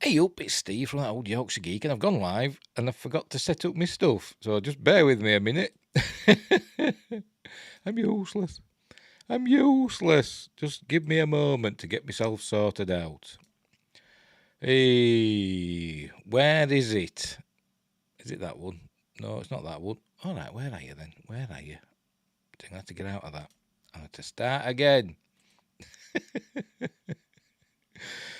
Hey up, it's Steve from that old Yorkshire Geek, and I've gone live and I forgot to set up my stuff, so just bear with me a minute. I'm useless. I'm useless. Just give me a moment to get myself sorted out. Hey, where is it? Is it that one? No, it's not that one. All right, where are you then? Where are you? I'm going to have to get out of that. I have to start again.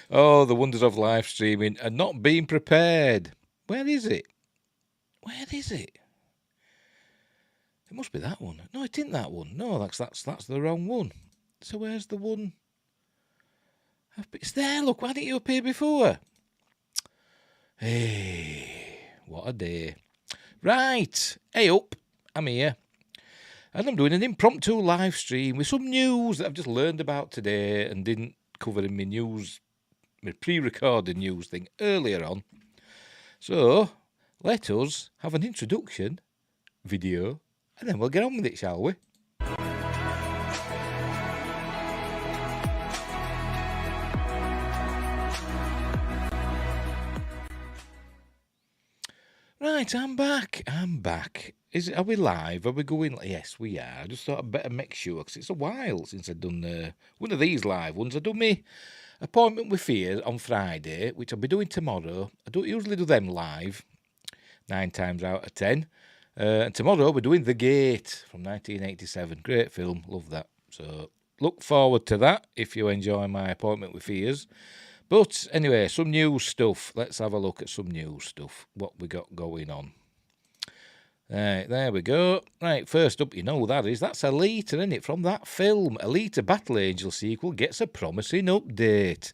Oh, the wonders of live streaming and not being prepared. Where is it? Where is it? It must be that one. No, it isn't that one. No, that's the wrong one. So where's the one? It's there. Look, why didn't you appear before? Hey, what a day. Right. Hey up. I'm here. And I'm doing an impromptu live stream with some news that I've just learned about today and didn't cover in my news, my pre-recorded news thing earlier on. So, let us have an introduction video and then we'll get on with it, shall we? Right, I'm back. Are we live? Are we going? Yes, we are. I just thought I'd better make sure, because it's a while since I've done one of these live ones. I done my appointment with Fear on Friday, which I'll be doing tomorrow. I don't usually do them live, 9 times out of 10. And tomorrow we're doing The Gate from 1987. Great film, love that. So look forward to that if you enjoy my appointment with Fears. But anyway, some news stuff. Let's have a look at some news stuff. What we got going on. Right, there we go. Right, first up, you know who that is. That's Alita, isn't it? From that film. Alita Battle Angel sequel gets a promising update.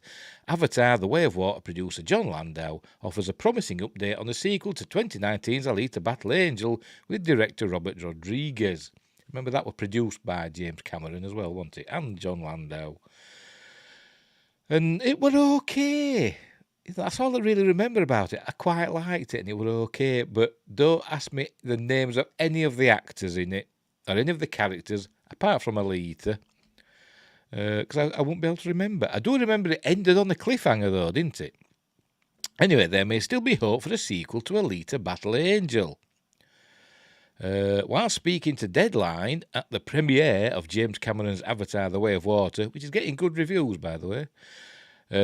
Avatar The Way of Water producer John Landau offers a promising update on the sequel to 2019's Alita Battle Angel with director Robert Rodriguez. Remember, that was produced by James Cameron as well, wasn't it? And John Landau. And it were okay. That's all I really remember about it. I quite liked it and it were okay. But don't ask me the names of any of the actors in it or any of the characters, apart from Alita. Because I won't be able to remember. I do remember it ended on a cliffhanger though, didn't it? Anyway, there may still be hope for a sequel to Alita Battle Angel. While speaking to Deadline at the premiere of James Cameron's Avatar The Way of Water, which is getting good reviews, by the way,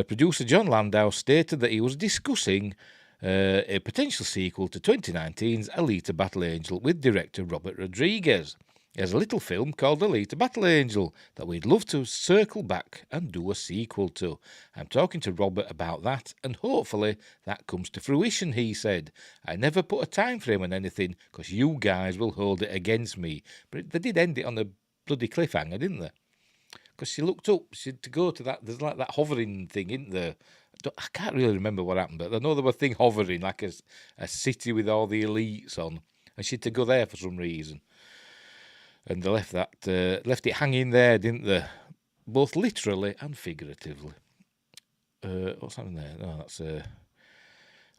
producer John Landau stated that he was discussing a potential sequel to 2019's Alita Battle Angel with director Robert Rodriguez. There's a little film called Alita Battle Angel that we'd love to circle back and do a sequel to. I'm talking to Robert about that, and hopefully that comes to fruition, he said. I never put a time frame on anything, because you guys will hold it against me. But they did end it on a bloody cliffhanger, didn't they? Because she looked up, she had to go to that, there's like that hovering thing, isn't there? I can't really remember what happened, but I know there was a thing hovering, like a city with all the elites on, and she had to go there for some reason. And they left it hanging there, didn't they? Both literally and figuratively. What's happening there? No, that's a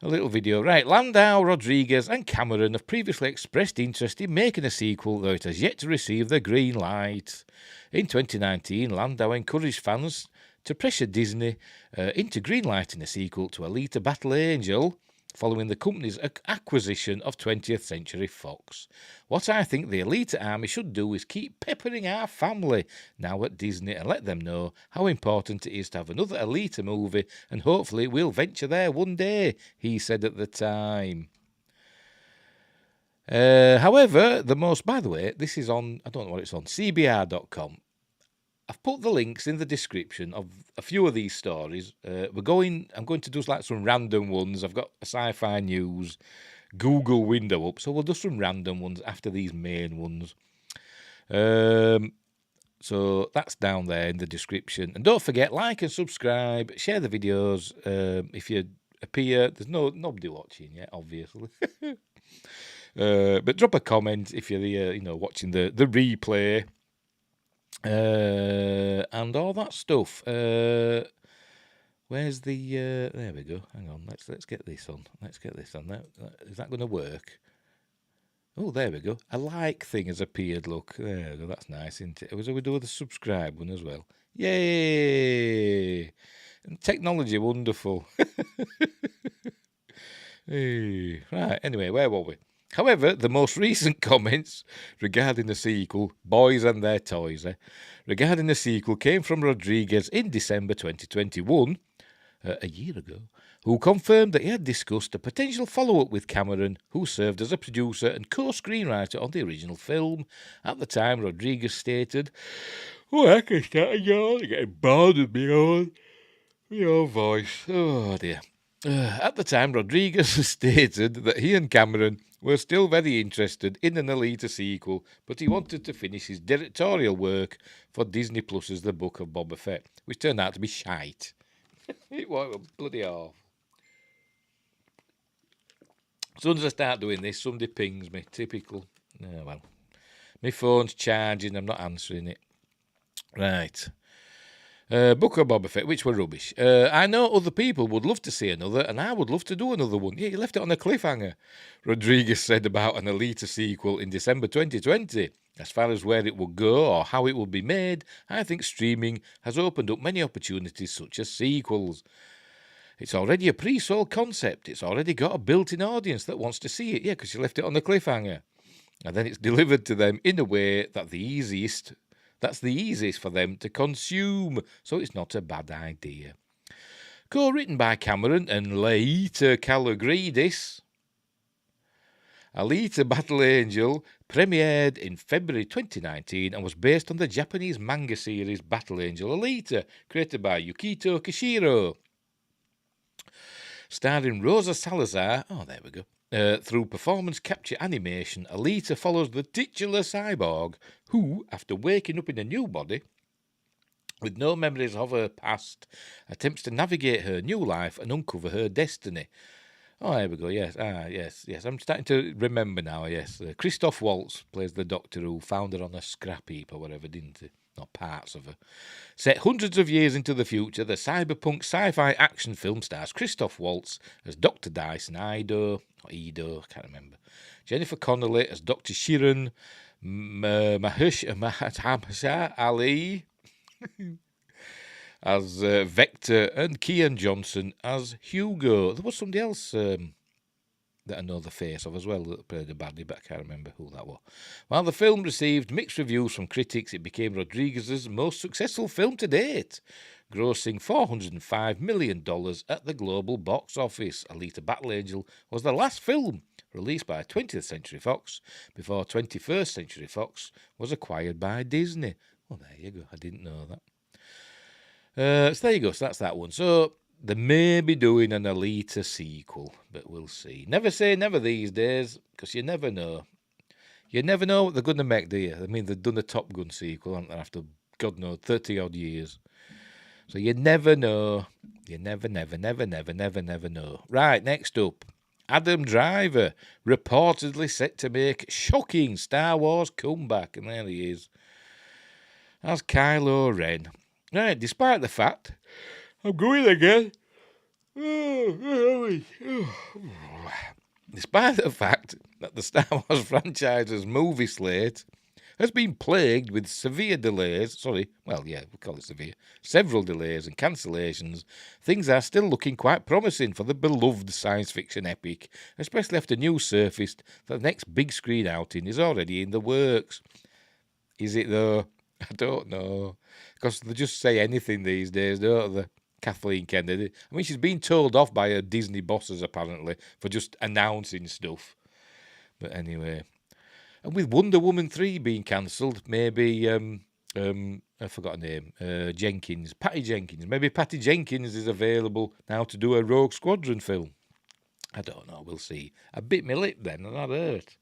little video. Right, Landau, Rodriguez and Cameron have previously expressed interest in making a sequel, though it has yet to receive the green light. In 2019, Landau encouraged fans to pressure Disney into greenlighting a sequel to Alita Battle Angel, following the company's acquisition of 20th Century Fox. What I think the Alita Army should do is keep peppering our family now at Disney and let them know how important it is to have another Alita movie, and hopefully we'll venture there one day, he said at the time. However, by the way, this is on, I don't know what it's on, cbr.com. I've put the links in the description of a few of these stories. I'm going to do like some random ones. I've got a sci-fi news Google window up, so we'll do some random ones after these main ones. So that's down there in the description. And don't forget, like and subscribe, share the videos. If you appear, there's nobody watching yet, obviously. But drop a comment if you're watching the replay. And all that stuff. Where's the? There we go. Hang on. Let's get this on. Let's get this on. Is that going to work? Oh, there we go. A like thing has appeared. Look, there we go. That's nice, isn't it? We do the subscribe one as well. Yay! And technology, wonderful. Hey, right, anyway, where were we? However, the most recent comments regarding the sequel, Boys and Their Toys, regarding the sequel came from Rodriguez in December 2021, a year ago, who confirmed that he had discussed a potential follow-up with Cameron, who served as a producer and co-screenwriter on the original film. At the time, Rodriguez stated, I can start getting bored of your voice. Oh, dear. At the time, Rodriguez stated that he and Cameron were still very interested in an Alita sequel, but he wanted to finish his directorial work for Disney Plus's The Book of Boba Fett, which turned out to be shite. It was bloody awful. As soon as I start doing this, somebody pings me. Typical. Oh, well. My phone's charging, I'm not answering it. Right. Book of Boba Fett, which were rubbish. I know other people would love to see another, and I would love to do another one. Yeah, you left it on a cliffhanger, Rodriguez said about an Alita sequel in December 2020. As far as where it will go or how it will be made, I think streaming has opened up many opportunities such as sequels. It's already a pre-sold concept. It's already got a built-in audience that wants to see it. Yeah, because you left it on the cliffhanger. And then it's delivered to them in a way that's the easiest for them to consume. So it's not a bad idea. Co-written by Cameron and Alita Kalogridis, Alita Battle Angel premiered in February 2019 and was based on the Japanese manga series Battle Angel Alita, created by Yukito Kishiro. Starring Rosa Salazar, through performance capture animation, Alita follows the titular cyborg who, after waking up in a new body, with no memories of her past, attempts to navigate her new life and uncover her destiny. Oh, here we go, yes. Yes. I'm starting to remember now, yes. Christoph Waltz plays the Doctor who found her on a scrap heap or whatever, didn't he? Not parts of her. Set hundreds of years into the future, the cyberpunk sci-fi action film stars Christoph Waltz as Dr. Dyson Ido, I can't remember. Jennifer Connelly as Dr. Shiran, Mahershala Ali as Vector, and Kian Johnson as Hugo. There was somebody else that I know the face of as well that played the baddie, but I can't remember who that was. While the film received mixed reviews from critics, it became Rodriguez's most successful film to date, grossing $405 million at the global box office. Alita Battle Angel was the last film released by 20th Century Fox before 21st Century Fox was acquired by Disney. Well, there you go. I didn't know that. So there you go. So that's that one. So they may be doing an Alita sequel, but we'll see. Never say never these days, because you never know. You never know what they're going to make, do you? I mean, they've done a Top Gun sequel, haven't they, after, God knows, 30-odd years. So you never know. You never know. Right, next up. Adam Driver, reportedly set to make shocking Star Wars comeback, and there he is, as Kylo Ren. Right, despite the fact, I'm going again. Despite the fact that the Star Wars franchise's movie slate has been plagued with severe delays, several delays and cancellations, things are still looking quite promising for the beloved science fiction epic, especially after news surfaced that the next big screen outing is already in the works. Is it though? I don't know. Because they just say anything these days, don't they? Kathleen Kennedy. I mean, she's been told off by her Disney bosses, apparently, for just announcing stuff. But anyway. And with Wonder Woman 3 being cancelled, maybe, I forgot her name, Patty Jenkins. Maybe Patty Jenkins is available now to do a Rogue Squadron film. I don't know, we'll see. I bit my lip then, and that hurt.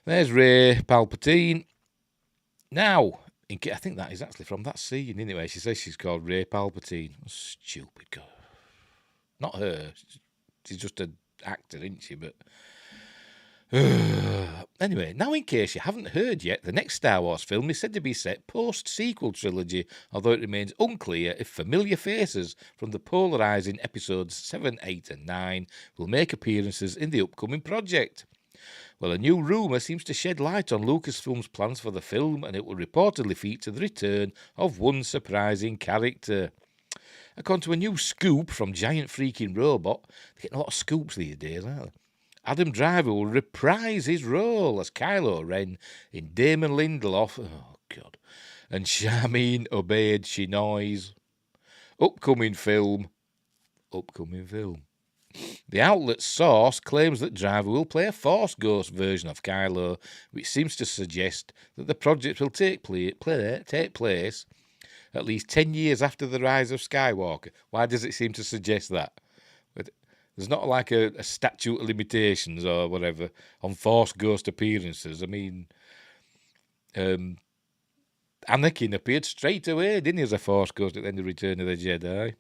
There's Rey Palpatine. Now, I think that is actually from that scene, anyway. She says she's called Rey Palpatine. Stupid girl. Not her. She's just an actor, isn't she? But anyway, now in case you haven't heard yet, the next Star Wars film is said to be set post-sequel trilogy, although it remains unclear if familiar faces from the polarising episodes 7, 8 and 9 will make appearances in the upcoming project. Well, a new rumour seems to shed light on Lucasfilm's plans for the film, and it will reportedly feature the return of one surprising character. According to a new scoop from Giant Freaking Robot, they're getting a lot of scoops these days, aren't they? Adam Driver will reprise his role as Kylo Ren in Damon Lindelof, oh God, and Charmin Obaid-Chinoy's upcoming film. The outlet's source claims that Driver will play a Force Ghost version of Kylo, which seems to suggest that the project will take place at least 10 years after the rise of Skywalker. Why does it seem to suggest that? There's not like a statute of limitations or whatever on Force Ghost appearances. I mean, Anakin appeared straight away, didn't he, as a Force Ghost at the end of Return of the Jedi?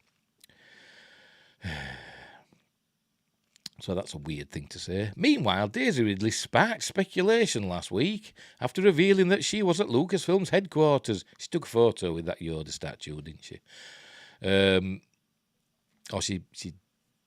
So that's a weird thing to say. Meanwhile, Daisy Ridley sparked speculation last week after revealing that she was at Lucasfilm's headquarters. She took a photo with that Yoda statue, didn't she? Or she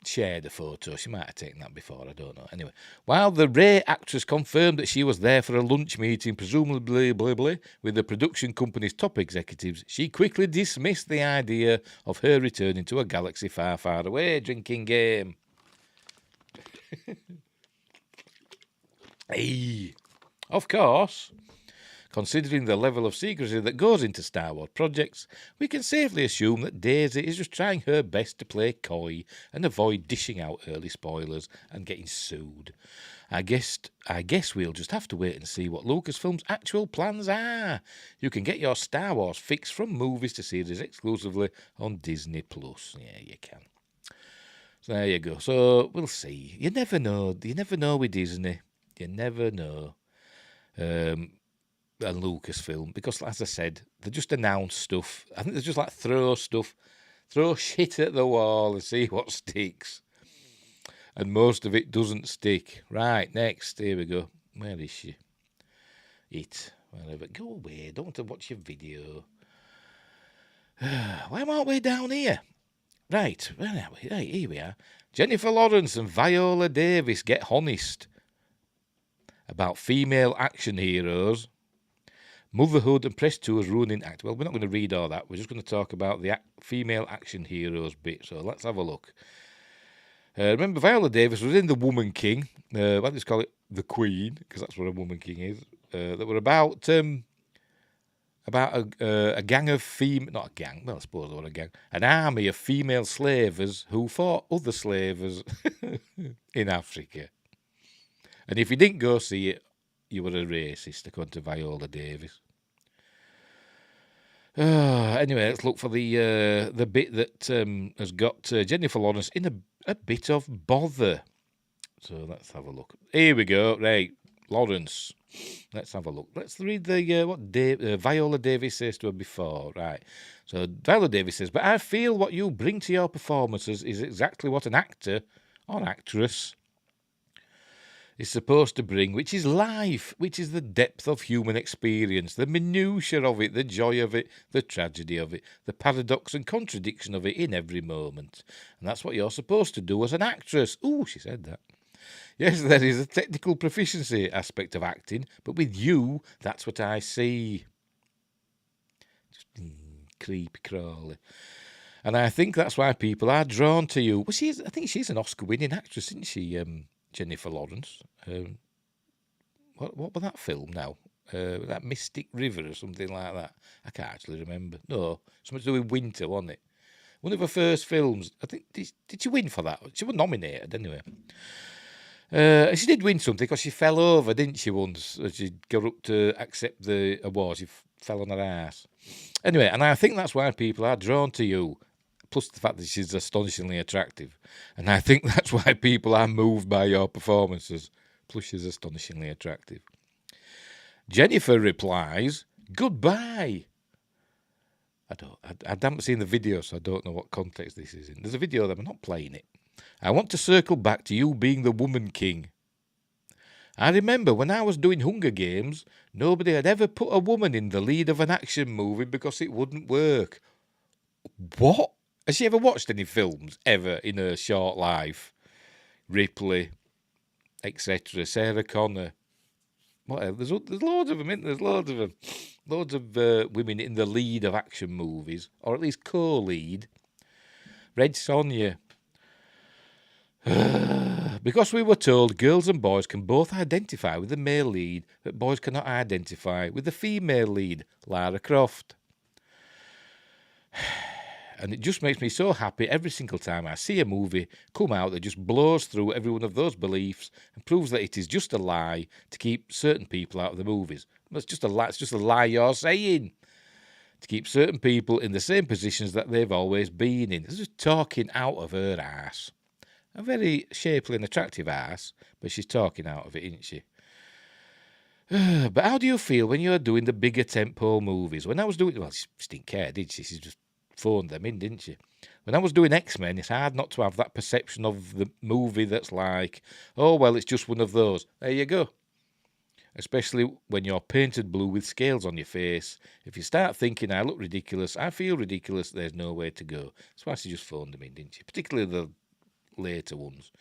shared a photo. She might have taken that before, I don't know. Anyway, while the Rey actress confirmed that she was there for a lunch meeting, presumably with the production company's top executives, she quickly dismissed the idea of her returning to a galaxy far, far away drinking game. Hey, of course, considering the level of secrecy that goes into Star Wars projects, we can safely assume that Daisy is just trying her best to play coy and avoid dishing out early spoilers and getting sued. I guess we'll just have to wait and see what Lucasfilm's actual plans are. You can get your Star Wars fix from movies to series exclusively on Disney+. Yeah, you can. So there you go. So we'll see. You never know. You never know with Disney. You never know. And Lucasfilm, because as I said, they just announce stuff. I think they just like throw shit at the wall and see what sticks. And most of it doesn't stick. Right, next. Here we go. Where is she? Wherever. Go away. Don't want to watch your video. Why aren't we down here? Right, where are we? Right, here we are. Jennifer Lawrence and Viola Davis get honest about female action heroes, motherhood and press tours ruining act. Well, we're not going to read all that. We're just going to talk about the female action heroes bit. So let's have a look. Remember, Viola Davis was in The Woman King. Let's call it The Queen, because that's what a Woman King is. That were about a gang of not a gang, well, I suppose they were a gang, an army of female slavers who fought other slavers in Africa. And if you didn't go see it, you were a racist, according to Viola Davis. Anyway, let's look for the bit that has got Jennifer Lawrence in a bit of bother. So let's have a look. Here we go. Right, Lawrence. Let's have a look. Let's read what Viola Davis says to her before. Right. So Viola Davis says, "But I feel what you bring to your performances is exactly what an actor or actress is supposed to bring, which is life, which is the depth of human experience, the minutiae of it, the joy of it, the tragedy of it, the paradox and contradiction of it in every moment. And that's what you're supposed to do as an actress." Ooh, she said that. "Yes, there is a technical proficiency aspect of acting, but with you, that's what I see." Just creepy crawly. "And I think that's why people are drawn to you." Well, I think she's an Oscar-winning actress, isn't she, Jennifer Lawrence? What was that film now? That Mystic River or something like that? I can't actually remember. No, something to do with winter, wasn't it? One of her first films. I think, did she win for that? She was nominated, anyway. She did win something because she fell over, didn't she, once? She got up to accept the award. She fell on her ass. Anyway, and I think that's why people are drawn to you, plus the fact that she's astonishingly attractive. And I think that's why people are moved by your performances, plus she's astonishingly attractive. Jennifer replies, "Goodbye." I haven't seen the video, so I don't know what context this is in. There's a video of them, I'm not playing it. "I want to circle back to you being the Woman King. I remember when I was doing Hunger Games, nobody had ever put a woman in the lead of an action movie because it wouldn't work." What? Has she ever watched any films, ever, in her short life? Ripley, etc., Sarah Connor. What else? There's loads of them, isn't there? There's loads of them. Loads of women in the lead of action movies, or at least co-lead. Red Sonja. Because we were told girls and boys can both identify with the male lead, but boys cannot identify with the female lead, Lara Croft. And it just makes me so happy every single time I see a movie come out that just blows through every one of those beliefs and proves that it is just a lie to keep certain people out of the movies. It's just a lie. It's just a lie you're saying. To keep certain people in the same positions that they've always been in. It's just talking out of her ass. A very shapely and attractive ass, but she's talking out of it, isn't she? But how do you feel when you're doing the bigger tentpole movies? When I was doing... Well, she didn't care, did she? She just phoned them in, didn't she? When I was doing X-Men, it's hard not to have that perception of the movie that's like, oh, well, it's just one of those. There you go. Especially when you're painted blue with scales on your face. If you start thinking, I look ridiculous, I feel ridiculous, there's no way to go. That's why she just phoned them in, didn't she? Particularly the later ones.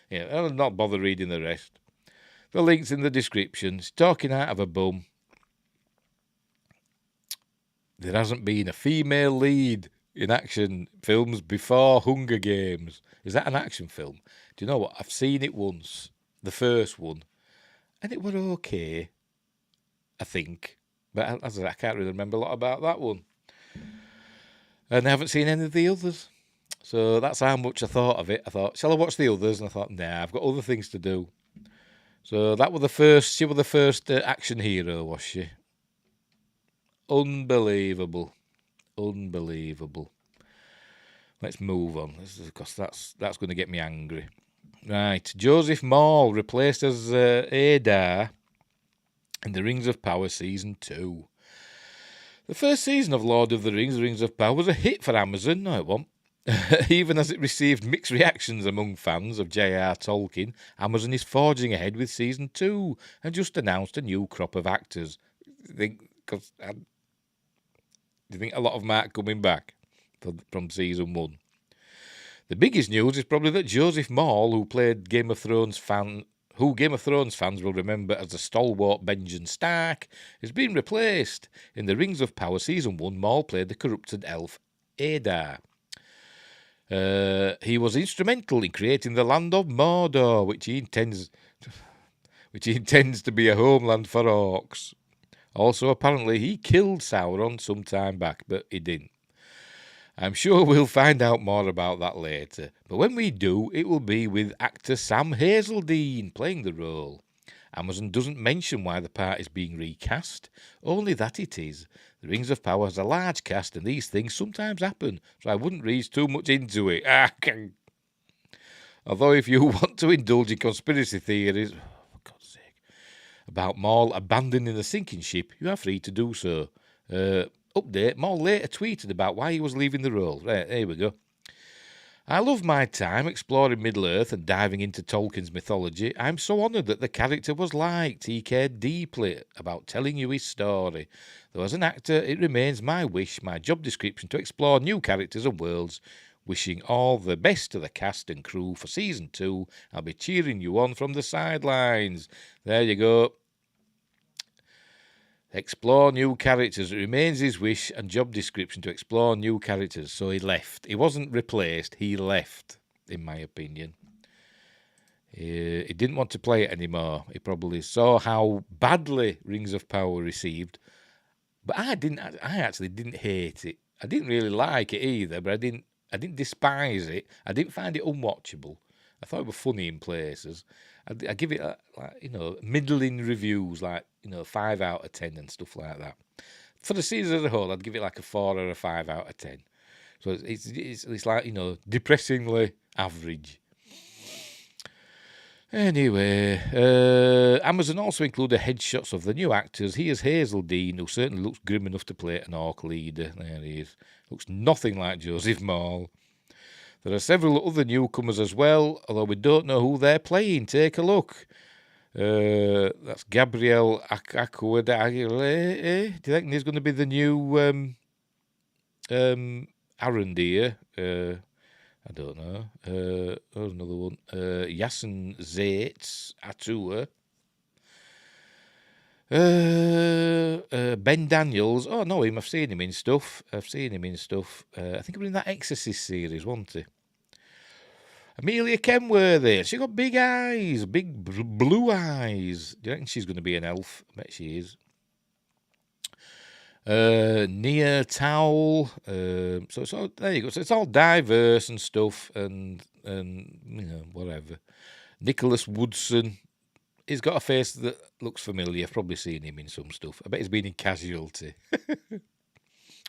Yeah, I'll not bother reading the rest. The link's in the description. It's talking out of a bum. There hasn't been a female lead in action films before Hunger Games. Is that an action film? Do you know what? I've seen it once, the first one, and it were okay, I think. But I can't really remember a lot about that one. And I haven't seen any of the others. So that's how much I thought of it. I thought, shall I watch the others? And I thought, nah, I've got other things to do. So that was the first, she was the first action hero, was she? Unbelievable. Unbelievable. Let's move on, because that's going to get me angry. Right, Joseph Maul replaced as Adar in The Rings of Power Season 2. The first season of Lord of the Rings of Power, was a hit for Amazon. No, it wasn't. Even as it received mixed reactions among fans of J.R. Tolkien, Amazon is forging ahead with Season 2 and just announced a new crop of actors. Do you think a lot of them are coming back from Season 1? The biggest news is probably that Joseph Maul, who Game of Thrones fans will remember as the stalwart Benjen Stark, has been replaced. In The Rings of Power Season 1, Maul played the corrupted elf Adar. He was instrumental in creating the land of Mordor, which he intends to be a homeland for orcs. Also, apparently, he killed Sauron some time back, but he didn't. I'm sure we'll find out more about that later, but when we do, it will be with actor Sam Hazeldine playing the role. Amazon doesn't mention why the part is being recast, only that it is. The Rings of Power has a large cast and these things sometimes happen, so I wouldn't read too much into it. Although if you want to indulge in conspiracy theories, for God's sake, about Maul abandoning the sinking ship, you are free to do so. Update, Maul later tweeted about why he was leaving the role. Right, here we go. I love my time exploring Middle-earth and diving into Tolkien's mythology. I'm so honoured that the character was liked. He cared deeply about telling you his story. Though as an actor, it remains my wish, my job description, to explore new characters and worlds. Wishing all the best to the cast and crew for Season 2. I'll be cheering you on from the sidelines. There you go. Explore new characters. It remains his wish and job description to explore new characters. So he left. He wasn't replaced. He left, in my opinion. He didn't want to play it anymore. He probably saw how badly Rings of Power received. But I actually didn't hate it. I didn't really like it either, but I didn't despise it. I didn't find it unwatchable. I thought it was funny in places. I give it, middling reviews, 5 out of 10 and stuff like that. For the season as a whole, I'd give it like a 4 or a 5 out of 10. So it's like, depressingly average. Anyway, Amazon also included headshots of the new actors. Here's Hazeldine, who certainly looks grim enough to play an orc leader. There he is. Looks nothing like Joseph Maul. There are several other newcomers as well, although we don't know who they're playing. Take a look. That's Gabriel Aquadagile. Do you think he's going to be the new Arondir? I don't know. There's another one. Yasin Zaitz Atua. Ben Daniels. Oh, no, him. I've seen him in stuff. I think he was in that Exorcist series, wasn't he? Amelia Kenworthy. She got big eyes, big blue eyes. Do you reckon she's going to be an elf? I bet she is. Nia Towel. So it's all, there you go. So it's all diverse and stuff, and whatever. Nicholas Woodson. He's got a face that looks familiar. I've probably seen him in some stuff. I bet he's been in Casualty.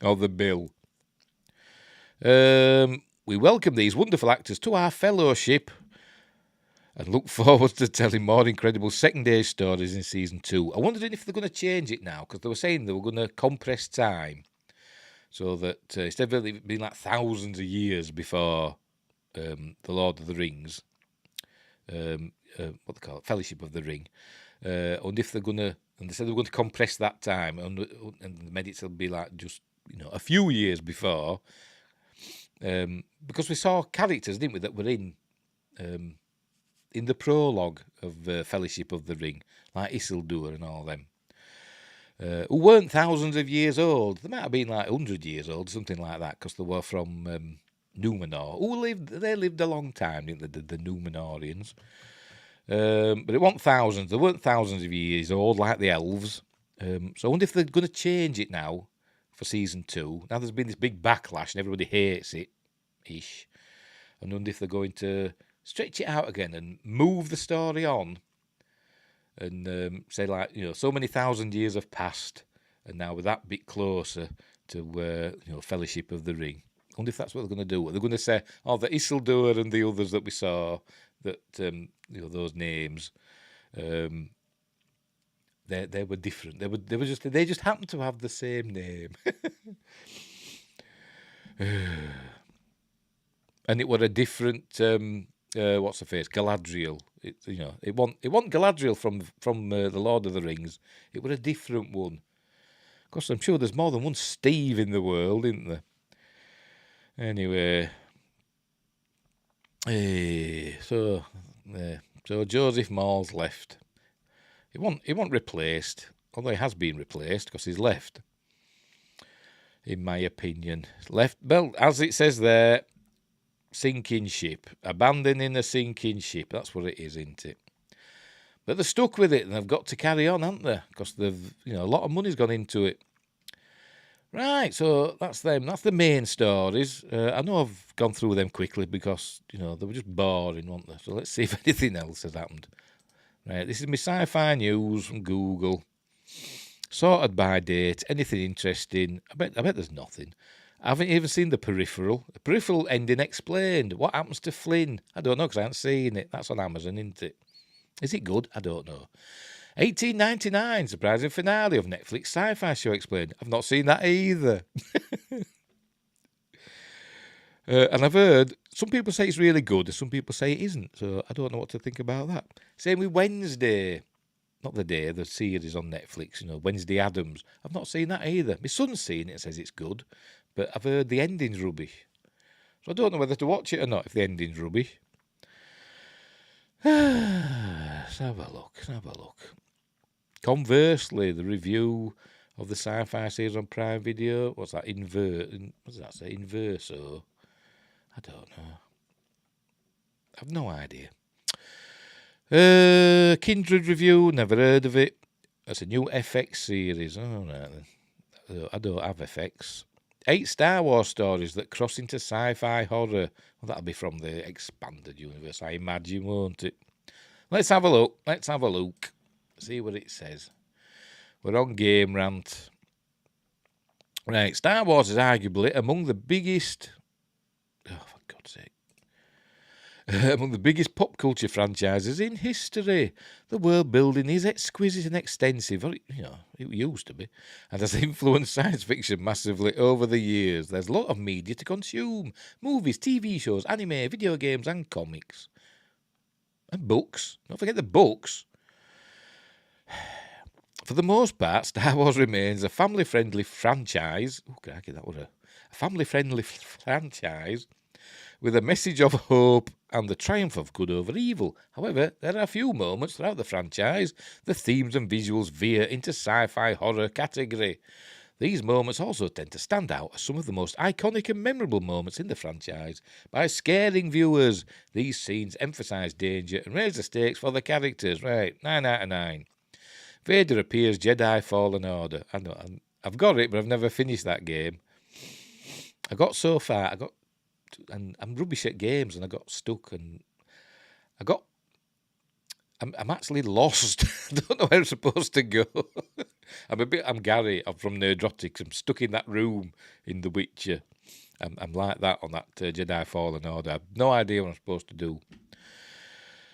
Or The Bill. We welcome these wonderful actors to our fellowship and look forward to telling more incredible secondary stories in Season 2. I wondered if they're going to change it now, because they were saying they were going to compress time so that instead of it being like thousands of years before The Lord of the Rings, what they call it, Fellowship of the Ring, and if they're going to, and they said they were going to compress that time, and the medits will be like just a few years before, because we saw characters, didn't we, that were in the prologue of Fellowship of the Ring, like Isildur and all them, who weren't thousands of years old. They might have been like 100 years old, something like that, because they were from Numenor. They lived a long time, didn't they, the Numenorians? But it wasn't thousands. They weren't thousands of years old like the elves. So I wonder if they're going to change it now for Season 2. Now there's been this big backlash and everybody hates it-ish. I wonder if they're going to stretch it out again and move the story on and say, like, so many thousand years have passed and now we're that bit closer to Fellowship of the Ring. I wonder if that's what they're going to do. They're going to say, oh, the Isildur and the others that we saw, that those names, they were different. They just happened to have the same name. And it were a different what's the face, Galadriel. It wasn't Galadriel from the Lord of the Rings. It were a different one. Of course, I'm sure there's more than one Steve in the world, isn't there? Anyway, so Joseph Maule's left. He wasn't replaced, although he has been replaced because he's left. In my opinion, left. Well, as it says there, sinking ship, abandoning a sinking ship. That's what it is, isn't it? But they're stuck with it, and they've got to carry on, haven't they? Because they've, a lot of money's gone into it. Right, so that's them. That's the main stories. I know I've gone through them quickly because, they were just boring, weren't they? So let's see if anything else has happened. Right, this is my sci-fi news from Google. Sorted by date. Anything interesting? I bet there's nothing. I haven't even seen The Peripheral. The Peripheral ending explained. What happens to Flynn? I don't know because I haven't seen it. That's on Amazon, isn't it? Is it good? I don't know. 1899, surprising finale of Netflix sci-fi show explained. I've not seen that either. And I've heard some people say it's really good and some people say it isn't. So I don't know what to think about that. Same with Wednesday. Not the series on Netflix, Wednesday Addams. I've not seen that either. My son's seen it and says it's good. But I've heard the ending's rubbish. So I don't know whether to watch it or not if the ending's rubbish. Let's have a look. Conversely, the review of the sci-fi series on Prime Video. What's that? What does that say? Inverso? I don't know. I've no idea. Kindred review. Never heard of it. That's a new FX series. Oh, no. I don't have FX. 8 Star Wars stories that cross into sci-fi horror. Well, that'll be from the expanded universe, I imagine, won't it? Let's have a look. See what it says. We're on Game Rant. Right, Star Wars is arguably among the biggest... Oh, for God's sake. Among the biggest pop culture franchises in history. The world building is exquisite and extensive. It used to be. And has influenced science fiction massively over the years. There's a lot of media to consume. Movies, TV shows, anime, video games and comics. And books. Don't forget the books. For the most part, Star Wars remains a family-friendly franchise. Oh, crikey, that was a family-friendly franchise with a message of hope and the triumph of good over evil. However, there are a few moments throughout the franchise the themes and visuals veer into sci-fi horror category. These moments also tend to stand out as some of the most iconic and memorable moments in the franchise. By scaring viewers, these scenes emphasise danger and raise the stakes for the characters. Right, 9 out of 9. Vader appears, Jedi Fallen Order. I know, I've got it, but I've never finished that game. I got so far, and I'm rubbish at games, and I got stuck, and I'm actually lost. I don't know where I'm supposed to go. I'm Gary. I'm from Nerdrotics. I'm stuck in that room in The Witcher. I'm like that on that Jedi Fallen Order. I've no idea what I'm supposed to do.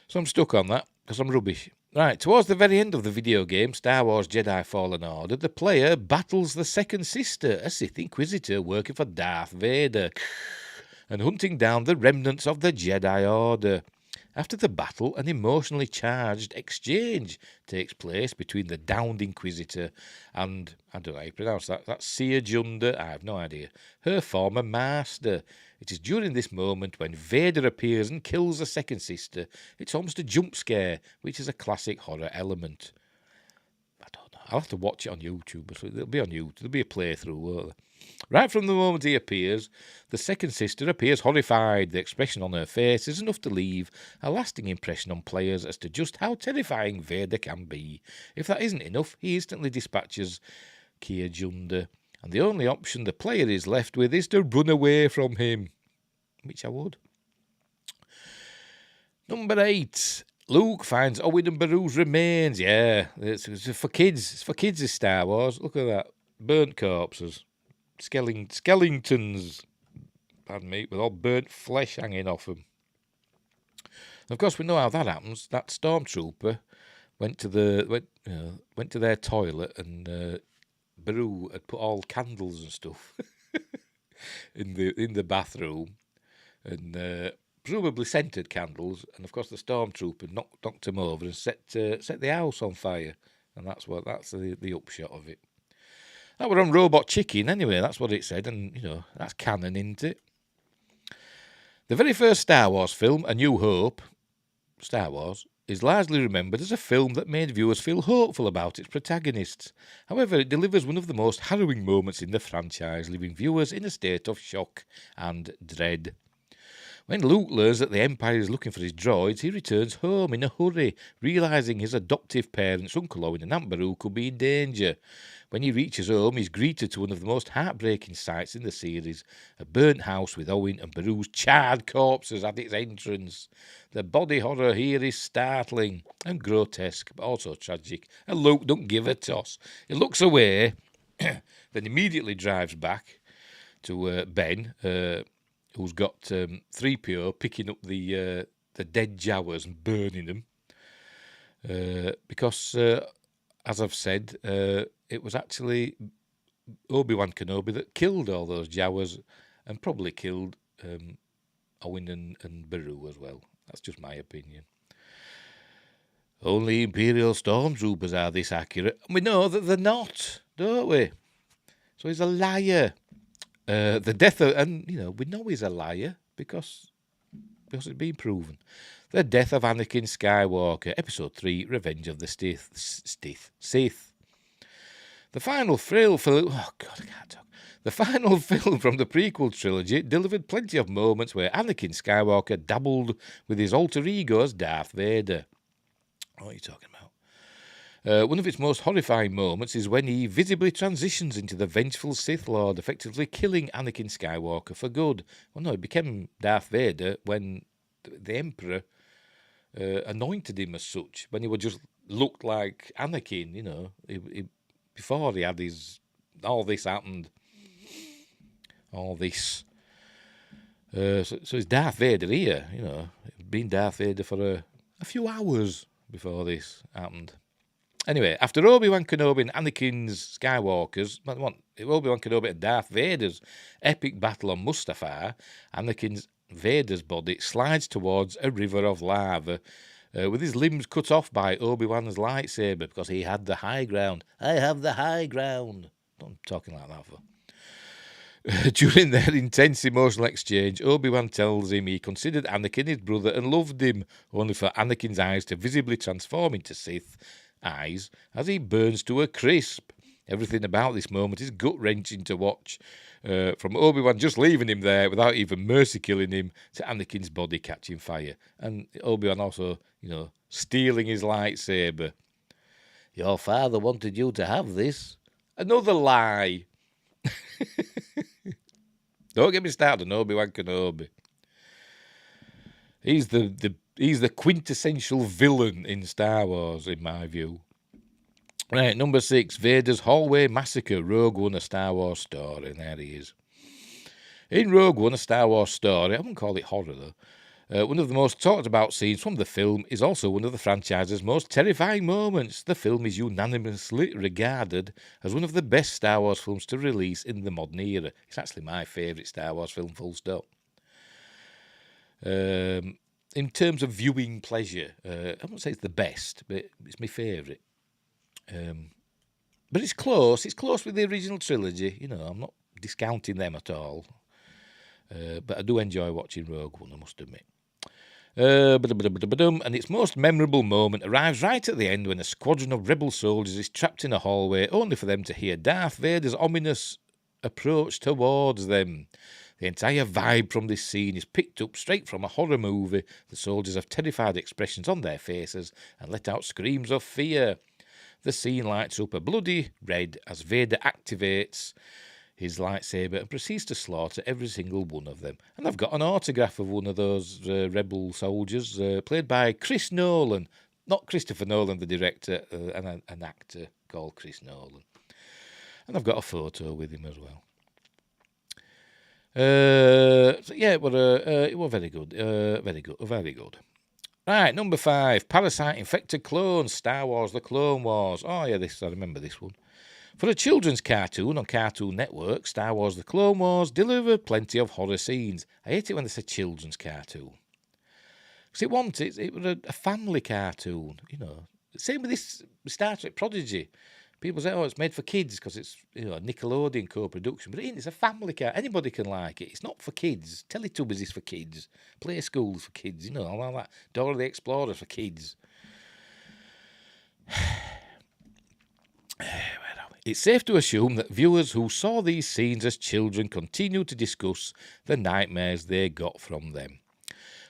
So I'm stuck on that because I'm rubbish. Right, towards the very end of the video game, Star Wars Jedi Fallen Order, the player battles the second sister, a Sith Inquisitor working for Darth Vader, and hunting down the remnants of the Jedi Order. After the battle, an emotionally charged exchange takes place between the downed Inquisitor and, I don't know how you pronounce that, that's Sia Junda, I have no idea, her former master. It is during this moment when Vader appears and kills the second sister. It's almost a jump scare, which is a classic horror element. I don't know, I'll have to watch it on YouTube, so it'll be on YouTube, there'll be a playthrough, won't there? Right from the moment he appears, the second sister appears horrified. The expression on her face is enough to leave a lasting impression on players as to just how terrifying Vader can be. If that isn't enough, he instantly dispatches Sia Junda, and the only option the player is left with is to run away from him, which I would. Number 8. Luke finds Owen and Beru's remains. Yeah, it's for kids. It's for kids, this Star Wars. Look at that. Burnt corpses. Skeletons, pardon me, with all burnt flesh hanging off them. Of course, we know how that happens. That stormtrooper went to their toilet, and Beru had put all candles and stuff in the bathroom, and presumably scented candles. And of course, the stormtrooper knocked him over and set the house on fire, and that's the upshot of it. That were on Robot Chicken anyway, that's what it said, and, that's canon, isn't it? The very first Star Wars film, A New Hope, Star Wars, is largely remembered as a film that made viewers feel hopeful about its protagonists. However, it delivers one of the most harrowing moments in the franchise, leaving viewers in a state of shock and dread. When Luke learns that the Empire is looking for his droids, he returns home in a hurry, realising his adoptive parents, Uncle Owen and Aunt Beru, could be in danger. When he reaches home, he's greeted to one of the most heartbreaking sights in the series, a burnt house with Owen and Beru's charred corpses at its entrance. The body horror here is startling and grotesque, but also tragic. And Luke don't give a toss. He looks away, then immediately drives back to Ben, who's got 3PO picking up the dead Jawas and burning them. Because, as I've said, it was actually Obi-Wan Kenobi that killed all those Jawas and probably killed Owen and Beru as well. That's just my opinion. Only Imperial Stormtroopers are this accurate. And we know that they're not, don't we? So he's a liar. The death of, and we know he's a liar because it's been proven. The death of Anakin Skywalker, Episode 3, Revenge of the Sith. The final film from the prequel trilogy delivered plenty of moments where Anakin Skywalker dabbled with his alter ego as Darth Vader. What are you talking about? One of its most horrifying moments is when he visibly transitions into the vengeful Sith Lord, effectively killing Anakin Skywalker for good. Well, no, he became Darth Vader when the Emperor anointed him as such, when he would just looked like Anakin, before he had all this happened. All this. So it's Darth Vader here, been Darth Vader for a few hours before this happened. Anyway, after Obi-Wan Kenobi and Anakin's Skywalker's, Obi-Wan Kenobi and Darth Vader's epic battle on Mustafar, Vader's body slides towards a river of lava, with his limbs cut off by Obi-Wan's lightsaber because he had the high ground. I have the high ground. I'm talking like that for. During their intense emotional exchange, Obi-Wan tells him he considered Anakin his brother and loved him, only for Anakin's eyes to visibly transform into Sith eyes as he burns to a crisp. Everything about this moment is gut-wrenching to watch, from Obi-Wan just leaving him there without even mercy killing him, to Anakin's body catching fire. And Obi-Wan also, stealing his lightsaber. Your father wanted you to have this. Another lie. Don't get me started on Obi-Wan Kenobi. He's the quintessential villain in Star Wars, in my view. Right, number 6, Vader's Hallway Massacre, Rogue One, a Star Wars story. And there he is. In Rogue One, a Star Wars story, I wouldn't call it horror though, one of the most talked about scenes from the film is also one of the franchise's most terrifying moments. The film is unanimously regarded as one of the best Star Wars films to release in the modern era. It's actually my favourite Star Wars film, full stop. In terms of viewing pleasure, I won't say it's the best, but it's my favourite. But it's close. It's close with the original trilogy. I'm not discounting them at all. But I do enjoy watching Rogue One, I must admit. And its most memorable moment arrives right at the end when a squadron of rebel soldiers is trapped in a hallway, only for them to hear Darth Vader's ominous approach towards them. The entire vibe from this scene is picked up straight from a horror movie. The soldiers have terrified expressions on their faces and let out screams of fear. The scene lights up a bloody red as Vader activates his lightsaber and proceeds to slaughter every single one of them. And I've got an autograph of one of those rebel soldiers, played by Chris Nolan. Not Christopher Nolan, the director, an actor called Chris Nolan. And I've got a photo with him as well. It was very good. Very good. Right, number 5, Parasite-infected clones, Star Wars, The Clone Wars. Oh yeah, I remember this one. For a children's cartoon on Cartoon Network, Star Wars The Clone Wars delivered plenty of horror scenes. I hate it when they say children's cartoon. Because it was a family cartoon, Same with this Star Trek Prodigy. People say, it's made for kids because it's, a Nickelodeon co-production. But it ain't, it's a family cartoon. Anybody can like it. It's not for kids. Teletubbies is for kids. Play schools for kids, all that. Dora the Explorer for kids. It's safe to assume that viewers who saw these scenes as children continue to discuss the nightmares they got from them.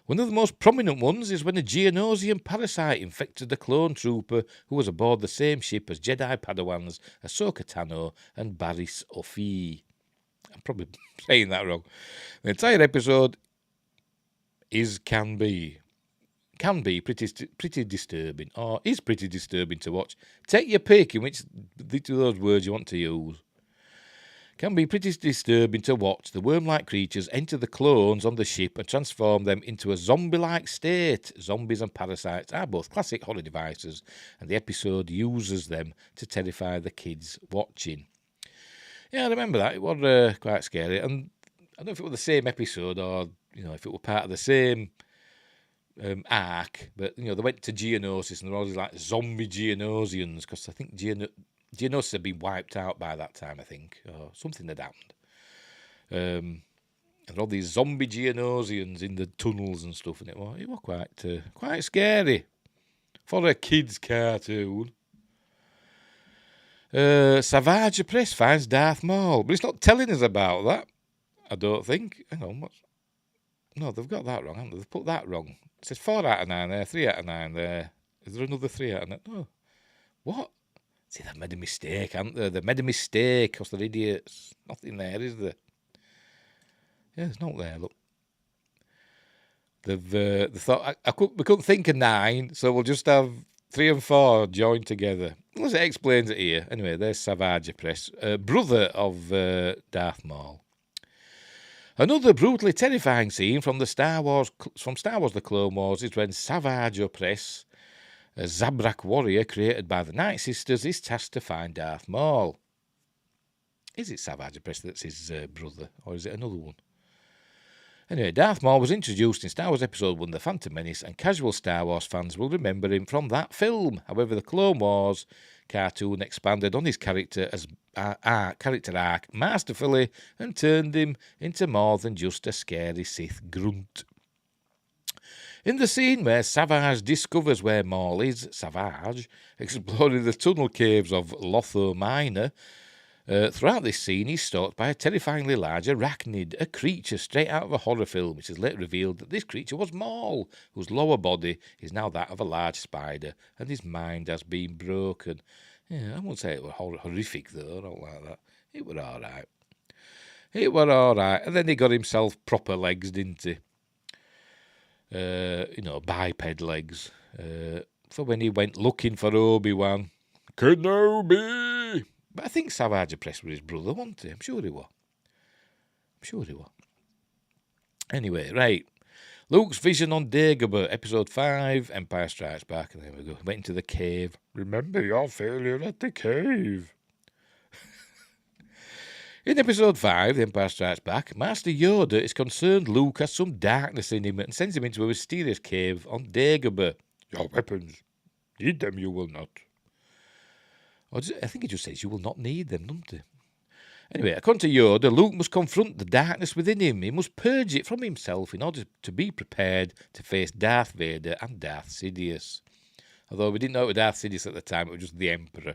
One of the most prominent ones is when a Geonosian parasite infected a clone trooper who was aboard the same ship as Jedi Padawans Ahsoka Tano and Barriss Offee. I'm probably saying that wrong. The entire episode can be pretty disturbing, or is pretty disturbing to watch. Take your pick in which of those words you want to use. Can be pretty disturbing to watch the worm-like creatures enter the clones on the ship and transform them into a zombie-like state. Zombies and parasites are both classic horror devices, and the episode uses them to terrify the kids watching. Yeah, I remember that. It was quite scary, and I don't know if it was the same episode or if it were part of the same arc, but they went to Geonosis and there were all these like zombie Geonosians, because I think Geonosis had been wiped out by that time, I think, or something had happened. And all these zombie Geonosians in the tunnels and stuff, and it was quite scary for a kids' cartoon. Savage Press finds Darth Maul, but it's not telling us about that, I don't think. Hang on, no, they've got that wrong, haven't they? They've put that wrong. It says 4 out of 9 there, 3 out of 9 there. Is there another 3 out of 9? No. What? See, they've made a mistake, haven't they? They've made a mistake because they're idiots. Nothing there, is there? Yeah, it's not there, look. They thought, we couldn't think of 9, so we'll just have 3 and 4 joined together. Unless it explains it here. Anyway, there's Savage Press, brother of Darth Maul. Another brutally terrifying scene from Star Wars The Clone Wars is when Savage Press, a Zabrak warrior created by the Night Sisters, is tasked to find Darth Maul. Is it Savage Press that's his brother, or is it another one? Anyway, Darth Maul was introduced in Star Wars Episode 1, The Phantom Menace, and casual Star Wars fans will remember him from that film. However, The Clone Wars cartoon expanded on his character arc masterfully and turned him into more than just a scary Sith grunt. In the scene where Savage discovers where Maul is, Savage, exploring the tunnel caves of Lotho Minor, throughout this scene he's stalked by a terrifyingly large arachnid, a creature straight out of a horror film. It is later revealed that this creature was Maul, whose lower body is now that of a large spider, and his mind has been broken. Yeah, I won't say it was horrific, though, I don't like that. It were alright. And then he got himself proper legs, didn't he? Biped legs, for when he went looking for Obi-Wan. Kenobi! But I think Savage Press was his brother, wasn't he? I'm sure he was. Anyway, right. Luke's vision on Dagobah, Episode 5, Empire Strikes Back, and there we go. Went into the cave. Remember your failure at the cave. In Episode 5, The Empire Strikes Back, Master Yoda is concerned Luke has some darkness in him and sends him into a mysterious cave on Dagobah. Your weapons. Need them you will not. I think he just says you will not need them, doesn't he? Anyway, according to Yoda, Luke must confront the darkness within him. He must purge it from himself in order to be prepared to face Darth Vader and Darth Sidious. Although we didn't know it was Darth Sidious at the time, it was just the Emperor.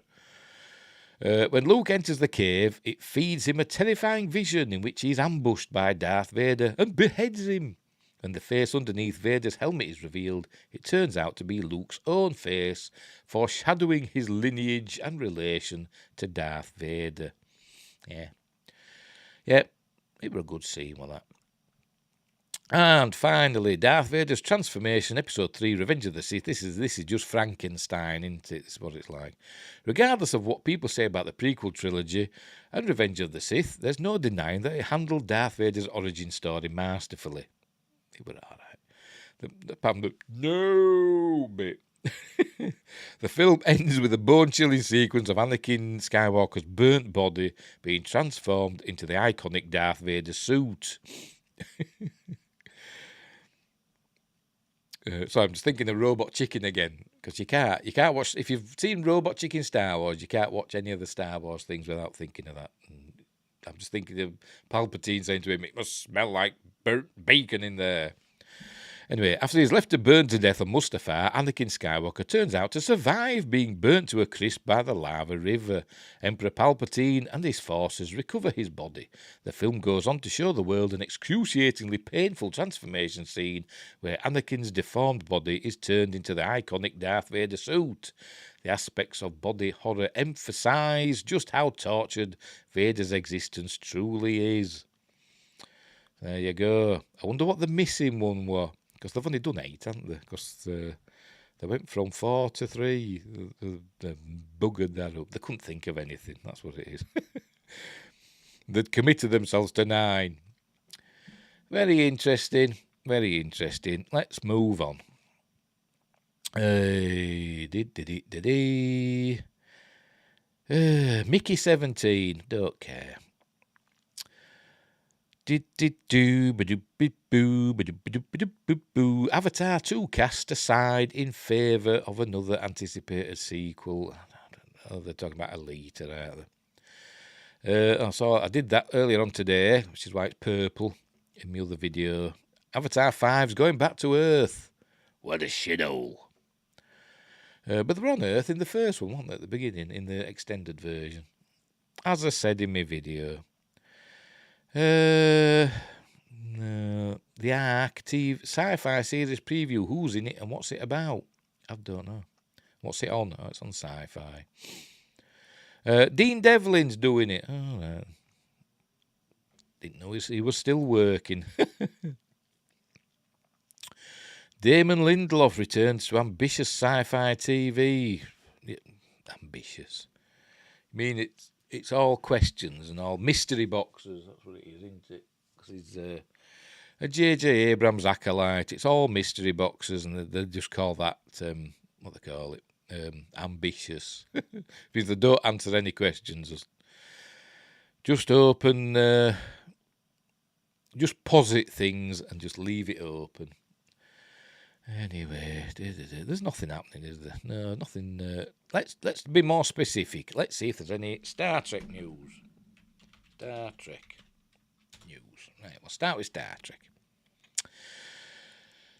When Luke enters the cave, it feeds him a terrifying vision in which he's ambushed by Darth Vader and beheads him. When the face underneath Vader's helmet is revealed, it turns out to be Luke's own face, foreshadowing his lineage and relation to Darth Vader. Yeah, it was a good scene with that. And finally, Darth Vader's transformation, Episode 3, Revenge of the Sith. This is just Frankenstein, isn't it? This is what it's like. Regardless of what people say about the prequel trilogy and Revenge of the Sith, there's no denying that it handled Darth Vader's origin story masterfully. It was alright. The no bit. The film ends with a bone-chilling sequence of Anakin Skywalker's burnt body being transformed into the iconic Darth Vader suit. So I'm just thinking of Robot Chicken again, because you can't watch, if you've seen Robot Chicken Star Wars, you can't watch any of the Star Wars things without thinking of that. And I'm just thinking of Palpatine saying to him, it must smell like burnt bacon in there. Anyway, after he's left to burn to death on Mustafar, Anakin Skywalker turns out to survive being burnt to a crisp by the lava river. Emperor Palpatine and his forces recover his body. The film goes on to show the world an excruciatingly painful transformation scene where Anakin's deformed body is turned into the iconic Darth Vader suit. The aspects of body horror emphasise just how tortured Vader's existence truly is. There you go. I wonder what the missing one was. Because they've only done 8, haven't they? Because they went from 4 to 3. They buggered that up. They couldn't think of anything. That's what it is. They'd committed themselves to 9. Very interesting. Very interesting. Let's move on. Mickey 17. Don't care. Avatar 2 cast aside in favour of another anticipated sequel. I don't know, they're talking about Alita, aren't they? So I did that earlier on today, which is why it's purple in my other video. Avatar 5's going back to Earth. What a shithole. But they were on Earth in the first one, weren't they, at the beginning, in the extended version. As I said in my video. The Ark TV sci-fi series preview. Who's in it and what's it about? I don't know. What's it on? Oh, it's on sci-fi. Dean Devlin's doing it. Oh, right. Didn't know he was still working. Damon Lindelof returns to ambitious sci-fi TV. Yeah, ambitious. I mean, it's all questions and all mystery boxes. That's what it is, isn't it? Because he's a J.J. Abrams acolyte. It's all mystery boxes, and they just call that, what they call it, ambitious. Because they don't answer any questions. Just open, just posit things and just leave it open. Anyway, there's nothing happening, is there? No, nothing. Let's be more specific. Let's see if there's any Star Trek news. Star Trek news. Right, we'll start with Star Trek.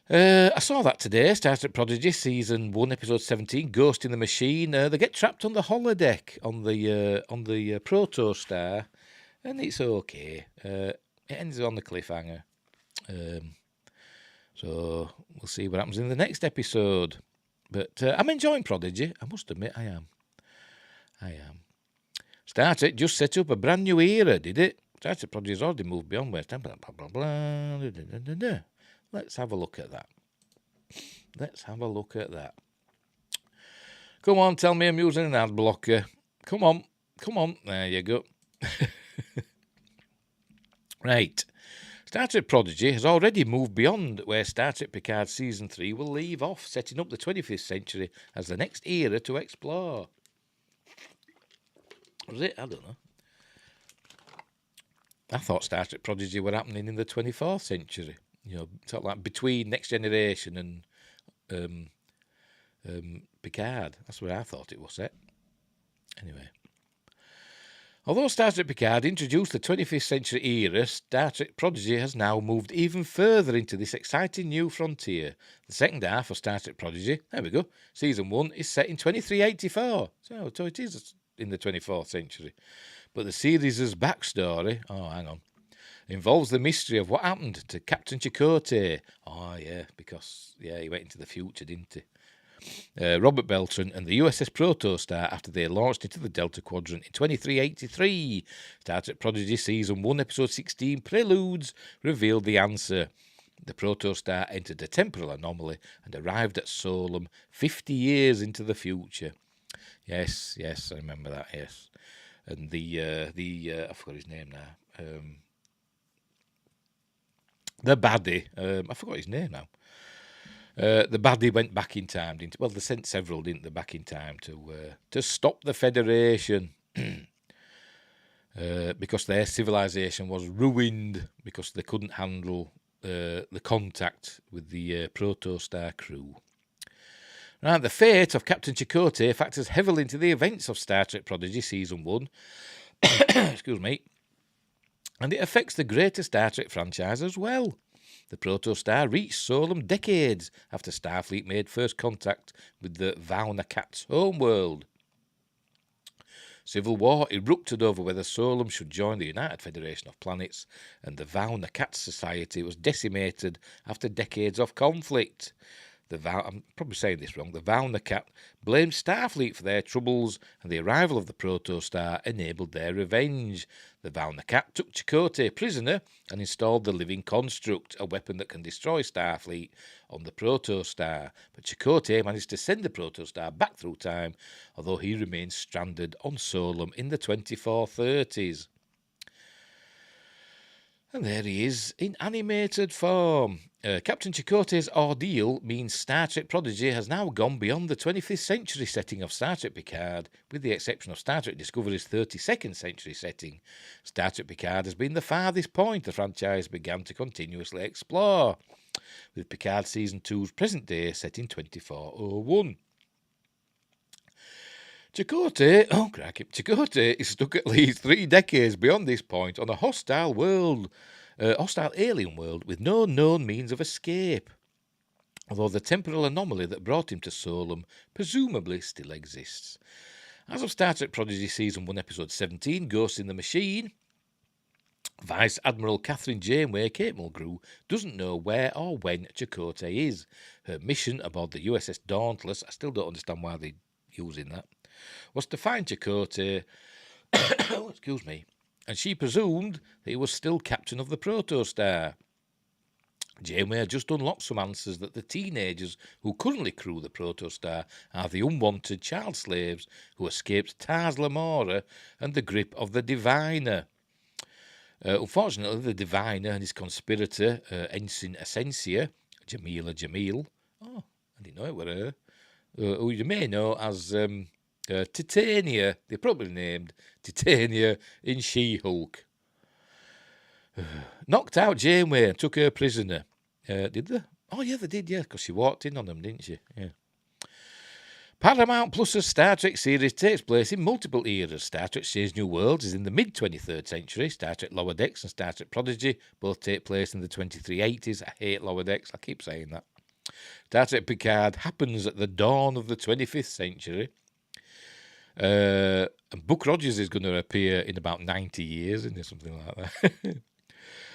I saw that today. Star Trek Prodigy Season 1, Episode 17, Ghost in the Machine. They get trapped on the holodeck on the Protostar, and it's okay. It ends on the cliffhanger. So we'll see what happens in the next episode. But I'm enjoying Prodigy. I must admit, I am. Star Trek just set up a brand new era, did it? Star Trek Prodigy has already moved beyond West Ham. Blah, blah, blah. Let's have a look at that. Come on, tell me I'm using an ad blocker. Come on. There you go. Right. Star Trek Prodigy has already moved beyond where Star Trek Picard Season 3 will leave off, setting up the 25th century as the next era to explore. Was it? I don't know. I thought Star Trek Prodigy were happening in the 24th century. Sort of like between Next Generation and Picard. That's where I thought it was set. Anyway. Although Star Trek Picard introduced the 25th century era, Star Trek Prodigy has now moved even further into this exciting new frontier. The second half of Star Trek Prodigy, there we go, Season 1, is set in 2384. So it is in the 24th century. But the series' backstory, involves the mystery of what happened to Captain Chakotay. Oh, yeah, because, he went into the future, didn't he? Robert Beltran and the USS Protostar after they launched into the Delta Quadrant in 2383. Star Trek Prodigy Season 1, Episode 16, Preludes, revealed the answer. The Protostar entered a temporal anomaly and arrived at Solum 50 years into the future. Yes, I remember that, yes. And I forgot his name now. The baddie, I forgot his name now. The baddie went back in time, didn't? Well, they sent several, didn't they, back in time to stop the Federation because their civilization was ruined because they couldn't handle the contact with the Protostar crew. Right, the fate of Captain Chakotay factors heavily into the events of Star Trek Prodigy Season 1. Excuse me. And it affects the greater Star Trek franchise as well. The Protostar reached Solum decades after Starfleet made first contact with the Vauna-Cat's homeworld. Civil war erupted over whether Solum should join the United Federation of Planets, and the Vauna-Cat society was decimated after decades of conflict. I'm probably saying this wrong. The Vauna-Cat blamed Starfleet for their troubles, and the arrival of the Protostar enabled their revenge. The Vauna-Cat took Chakotay prisoner and installed the Living Construct, a weapon that can destroy Starfleet, on the Protostar. But Chakotay managed to send the Protostar back through time, although he remains stranded on Solum in the 2430s. And there he is in animated form. Captain Chakotay's ordeal means Star Trek Prodigy has now gone beyond the 25th century setting of Star Trek Picard, with the exception of Star Trek Discovery's 32nd century setting. Star Trek Picard has been the farthest point the franchise began to continuously explore, with Picard Season 2's present day set in 2401. Chakotay is stuck at least 3 decades beyond this point on a hostile alien world with no known means of escape, although the temporal anomaly that brought him to Solum presumably still exists. As of Star Trek Prodigy Season 1, Episode 17, Ghost in the Machine, Vice Admiral Catherine Janeway, Kate Mulgrew, doesn't know where or when Chakotay is. Her mission aboard the USS Dauntless, I still don't understand why they're using that, was to find Chakotay, excuse me, and she presumed that he was still captain of the Protostar. Janeway had just unlocked some answers that the teenagers who currently crew the Protostar are the unwanted child slaves who escaped Tars Lamora and the grip of the Diviner. Unfortunately, the Diviner and his conspirator, Ensign Essentia, Jamil, I didn't know it were her, who you may know as Titania, they probably named Titania in She-Hulk, knocked out Janeway and took her prisoner. Did they? Oh, yeah, they did, yeah, because she walked in on them, didn't she? Yeah. Paramount Plus's Star Trek series takes place in multiple eras. Star Trek Strange New Worlds is in the mid-23rd century. Star Trek Lower Decks and Star Trek Prodigy both take place in the 2380s. I hate Lower Decks, I keep saying that. Star Trek Picard happens at the dawn of the 25th century. And Buck Rogers is going to appear in about 90 years, isn't it? Something like that.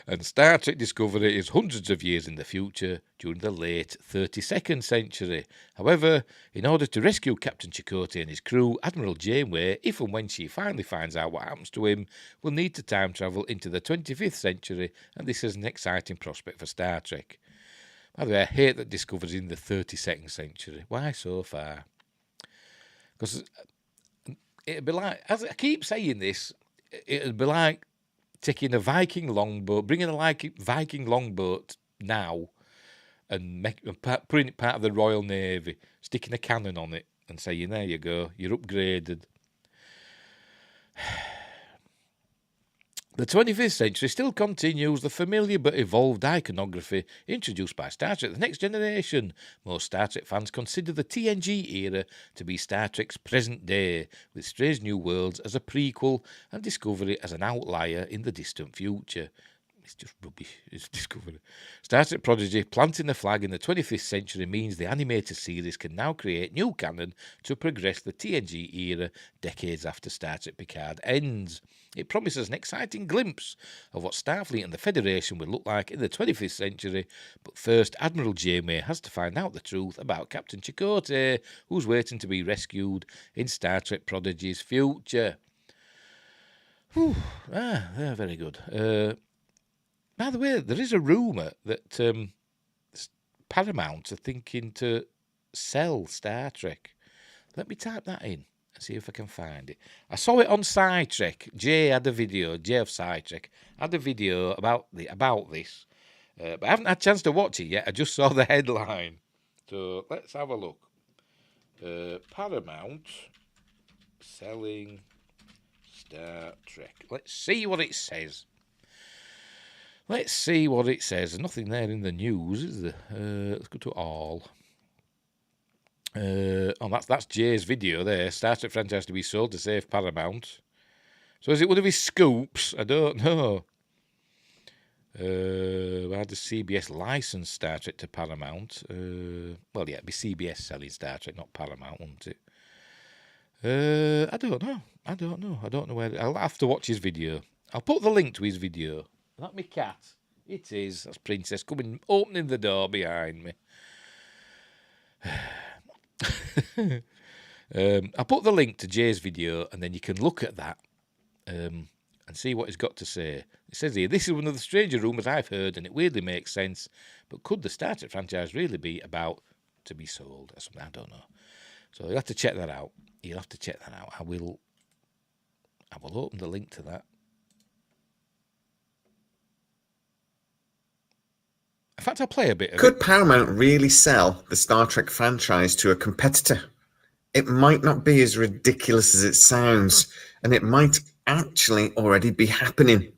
And Star Trek Discovery is hundreds of years in the future during the late 32nd century. However, in order to rescue Captain Chakotay and his crew, Admiral Janeway, if and when she finally finds out what happens to him, will need to time travel into the 25th century, and this is an exciting prospect for Star Trek. By the way, I hate that Discovery's in the 32nd century. Why so far? Because it'd be like, as I keep saying this, it'd be like taking a Viking longboat, bringing a Viking longboat now and putting it part of the Royal Navy, sticking a cannon on it and saying, there you go, you're upgraded. The 25th century still continues the familiar but evolved iconography introduced by Star Trek The Next Generation. Most Star Trek fans consider the TNG era to be Star Trek's present day, with Strange New Worlds as a prequel and Discovery as an outlier in the distant future. It's just rubbish, it's Discovery. Star Trek Prodigy planting the flag in the 25th century means the animated series can now create new canon to progress the TNG era decades after Star Trek Picard ends. It promises an exciting glimpse of what Starfleet and the Federation will look like in the 25th century, but first Admiral Janeway has to find out the truth about Captain Chakotay, who's waiting to be rescued in Star Trek Prodigy's future. Very good. By the way, there is a rumour that Paramount are thinking to sell Star Trek. Let me type that in and see if I can find it. I saw it on SciTrek. Jay of SciTrek had a video about this, but I haven't had a chance to watch it yet. I just saw the headline. So let's have a look. Paramount selling Star Trek. Let's see what it says. There's nothing there in the news, is there? Let's go to all. That's Jay's video there. Star Trek franchise to be sold to save Paramount. So is it one of his scoops? I don't know. Why does CBS license Star Trek to Paramount? Well, yeah, it'd be CBS selling Star Trek, not Paramount, wouldn't it? I don't know. I don't know where. I'll have to watch his video. I'll put the link to his video. Not me cat. It is. That's Princess coming, opening the door behind me. I'll put the link to Jay's video, and then you can look at that and see what he's got to say. It says here, this is one of the stranger rumours I've heard, and it weirdly makes sense, but could the Star Trek franchise really be about to be sold or something? I don't know. So you'll have to check that out. I will open the link to that. In fact, I'll play a bit of it. Could Paramount really sell the Star Trek franchise to a competitor? It might not be as ridiculous as it sounds, and it might actually already be happening.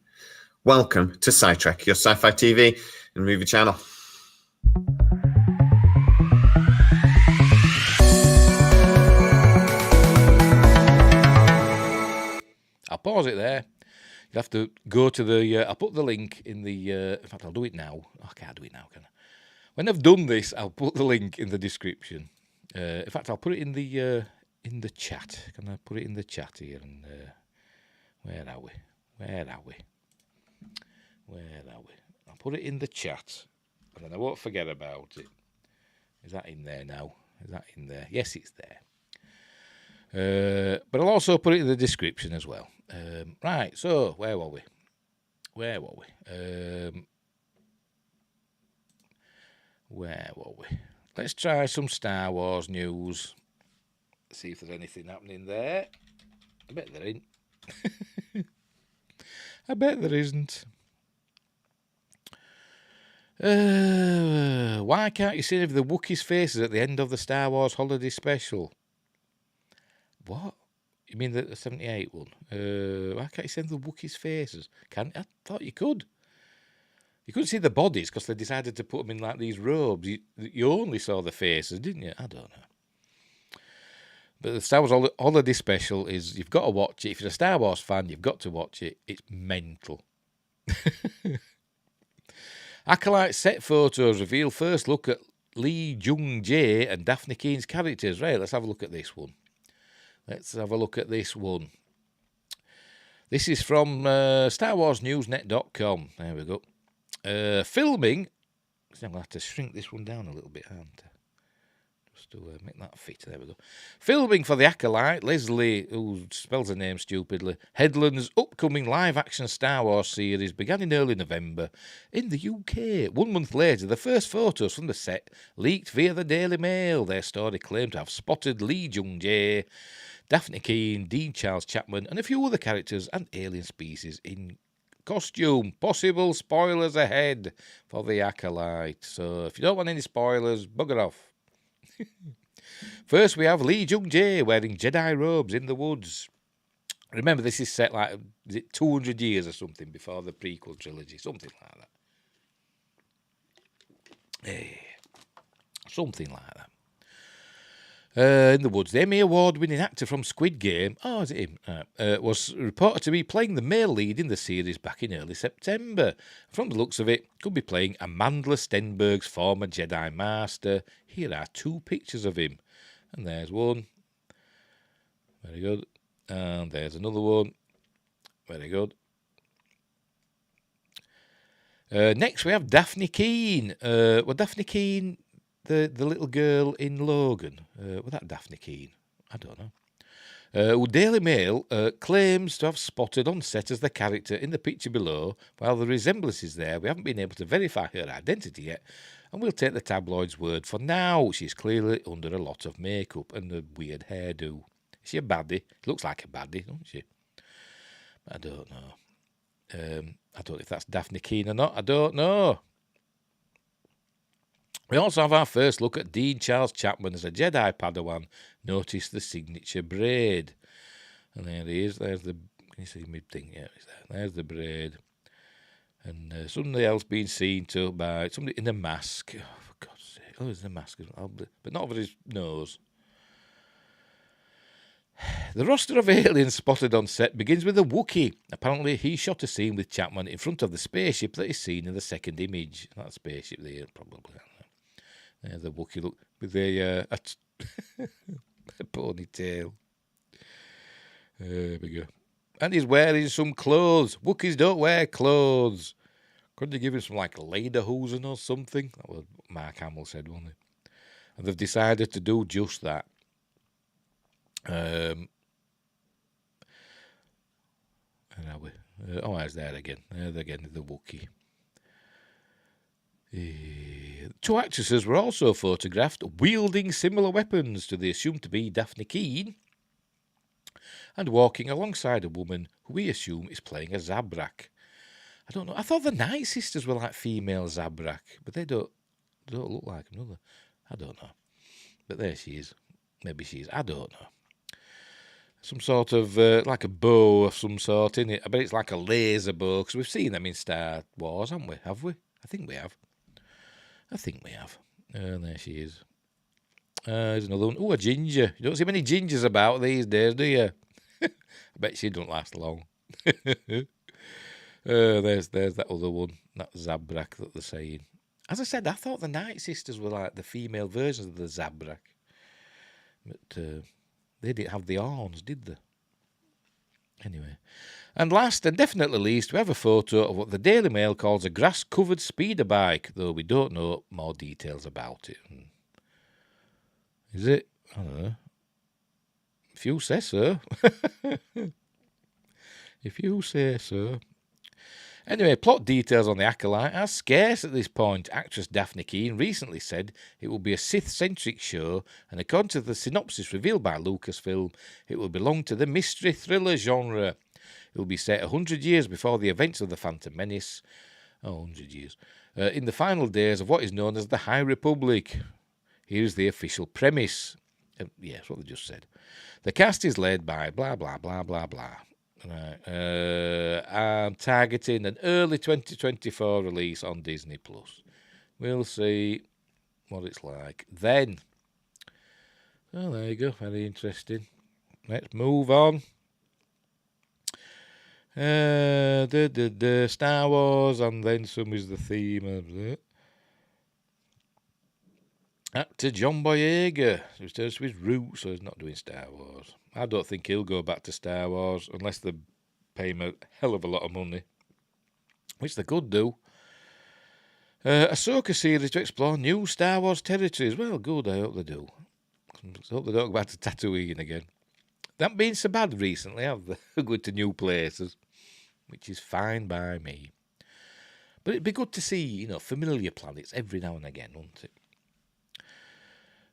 Welcome to SciTrek, your sci-fi TV and movie channel. I'll pause it there. You'll have to go to the... I'll put the link in the... in fact, I'll do it now. I can't do it now, can I? When I've done this, I'll put the link in the description. In fact, I'll put it in the chat. Can I put it in the chat here? And where are we? I'll put it in the chat, and then I won't forget about it. Is that in there now? Is that in there? Yes, it's there. But I'll also put it in the description as well. Right, so where were we? Let's try some Star Wars news. See if there's anything happening there. I bet there ain't. I bet there isn't. Why can't you see any of the Wookiees' faces at the end of the Star Wars holiday special? What? You mean the 78 one? Why can't you see the Wookiees' faces? I thought you could. You couldn't see the bodies because they decided to put them in like these robes. You only saw the faces, didn't you? I don't know. But the Star Wars Holiday Special is, you've got to watch it. If you're a Star Wars fan, you've got to watch it. It's mental. Acolyte set photos reveal first look at Lee Jung-jae and Daphne Keen's characters. Right, let's have a look at this one. This is from StarWarsNewsNet.com. There we go. Filming. I'm going to have to shrink this one down a little bit, aren't I? Just to make that fit. There we go. Filming for the Acolyte, Leslie, who spells her name stupidly, Headland's upcoming live-action Star Wars series began in early November in the UK. 1 month later, the first photos from the set leaked via the Daily Mail. Their story claimed to have spotted Lee Jung-jae, Daphne Keen, Dean Charles Chapman, and a few other characters and alien species in costume. Possible spoilers ahead for the Acolyte. So if you don't want any spoilers, bugger off. First, we have Lee Jung-jae wearing Jedi robes in the woods. Remember, this is set like, is it 200 years or something before the prequel trilogy? Something like that. Something like that. In the woods, the Emmy Award-winning actor from Squid Game, is it him? Was reported to be playing the male lead in the series back in early September. From the looks of it, could be playing Amandla Stenberg's former Jedi Master. Here are 2 pictures of him. And there's one. Very good. And there's another one. Very good. Next, we have Daphne Keen. Daphne Keen... The little girl in Logan, was that Daphne Keen? I don't know. Daily Mail claims to have spotted on set as the character in the picture below. While the resemblance is there, we haven't been able to verify her identity yet, and we'll take the tabloid's word for now. She's clearly under a lot of makeup and a weird hairdo. Is she a baddie? Looks like a baddie, doesn't she? I don't know. I don't know if that's Daphne Keen or not. I don't know. We also have our first look at Dean Charles Chapman as a Jedi Padawan. Notice the signature braid. And there he is. There's the... Can you see my thing? Yeah, he's there. There's the braid. And somebody else being seen to by somebody in a mask. Oh, for God's sake. Oh, there's a mask as well. But not over his nose. The roster of aliens spotted on set begins with a Wookiee. Apparently, he shot a scene with Chapman in front of the spaceship that is seen in the second image. That spaceship there, probably. There's the Wookiee look with a ponytail. There we go. And he's wearing some clothes. Wookiees don't wear clothes. Couldn't they give him some like lederhosen or something? That was what Mark Hamill said, wasn't it? And they've decided to do just that. Where are we? It's there again. There again, the Wookiee. 2 actresses were also photographed wielding similar weapons to the assumed to be Daphne Keen and walking alongside a woman who we assume is playing a Zabrak. I don't know. I thought the Night Sisters were like female Zabrak, but they don't look like them, do they? I don't know. But there she is. Maybe she is. I don't know. Some sort of, like a bow of some sort in it. I bet it's like a laser bow, because we've seen them in Star Wars, haven't we? Have we? I think we have. There she is. There's another one. Oh, a ginger. You don't see many gingers about these days, do you? I bet she don't last long. There's that other one. That Zabrak that they're saying. As I said, I thought the Night Sisters were like the female versions of the Zabrak. But they didn't have the horns, did they? Anyway. And last and definitely least, we have a photo of what the Daily Mail calls a grass-covered speeder bike, though we don't know more details about it. Is it? I don't know. If you say so. If you say so. Anyway, plot details on the Acolyte are scarce at this point. Actress Daphne Keen recently said it will be a Sith-centric show, and according to the synopsis revealed by Lucasfilm, it will belong to the mystery thriller genre. It will be set 100 years before the events of the Phantom Menace. 100 years. In the final days of what is known as the High Republic. Here's the official premise. Yes, what they just said. The cast is led by blah, blah, blah, blah, blah. Right. I'm targeting an early 2024 release on Disney Plus. We'll see what it's like then. Oh, there you go. Very interesting. Let's move on. The Star Wars, and then some is the theme of it. Actor John Boyega returns to his roots, so he's not doing Star Wars. I don't think he'll go back to Star Wars unless they pay him a hell of a lot of money, which they could do. Ahsoka series to explore new Star Wars territories. Well, good, I hope they do. I hope they don't go back to Tatooine again. They haven't been so bad recently, have they? Going to new places, which is fine by me. But it'd be good to see, familiar planets every now and again, wouldn't it?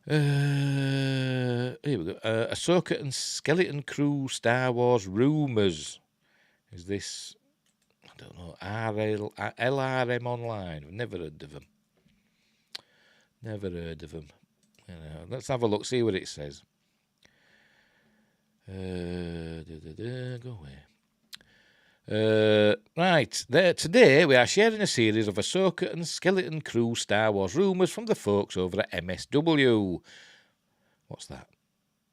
Here we go. Ahsoka and Skeleton Crew Star Wars rumours. Is this, I don't know, LRM Online? I've never heard of them. Let's have a look, see what it says. Go away. Right, today we are sharing a series of Ahsoka and Skeleton Crew Star Wars rumours from the folks over at MSW. What's that?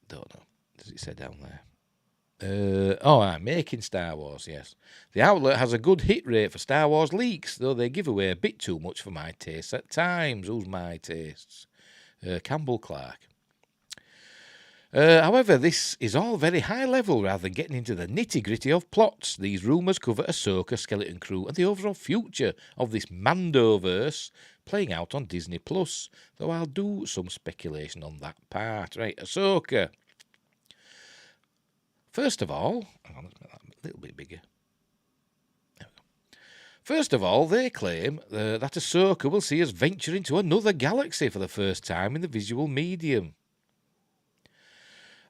Don't know. Does it say down there? I'm making Star Wars, yes. The outlet has a good hit rate for Star Wars leaks, though they give away a bit too much for my tastes at times. Who's my tastes? Campbell Clark. However, this is all very high level rather than getting into the nitty-gritty of plots. These rumours cover Ahsoka, Skeleton Crew and the overall future of this Mandoverse playing out on Disney+, though I'll do some speculation on that part. Right, Ahsoka. First of all, hang on, let's make that a little bit bigger. There we go. First of all, they claim that Ahsoka will see us venture into another galaxy for the first time in the visual medium.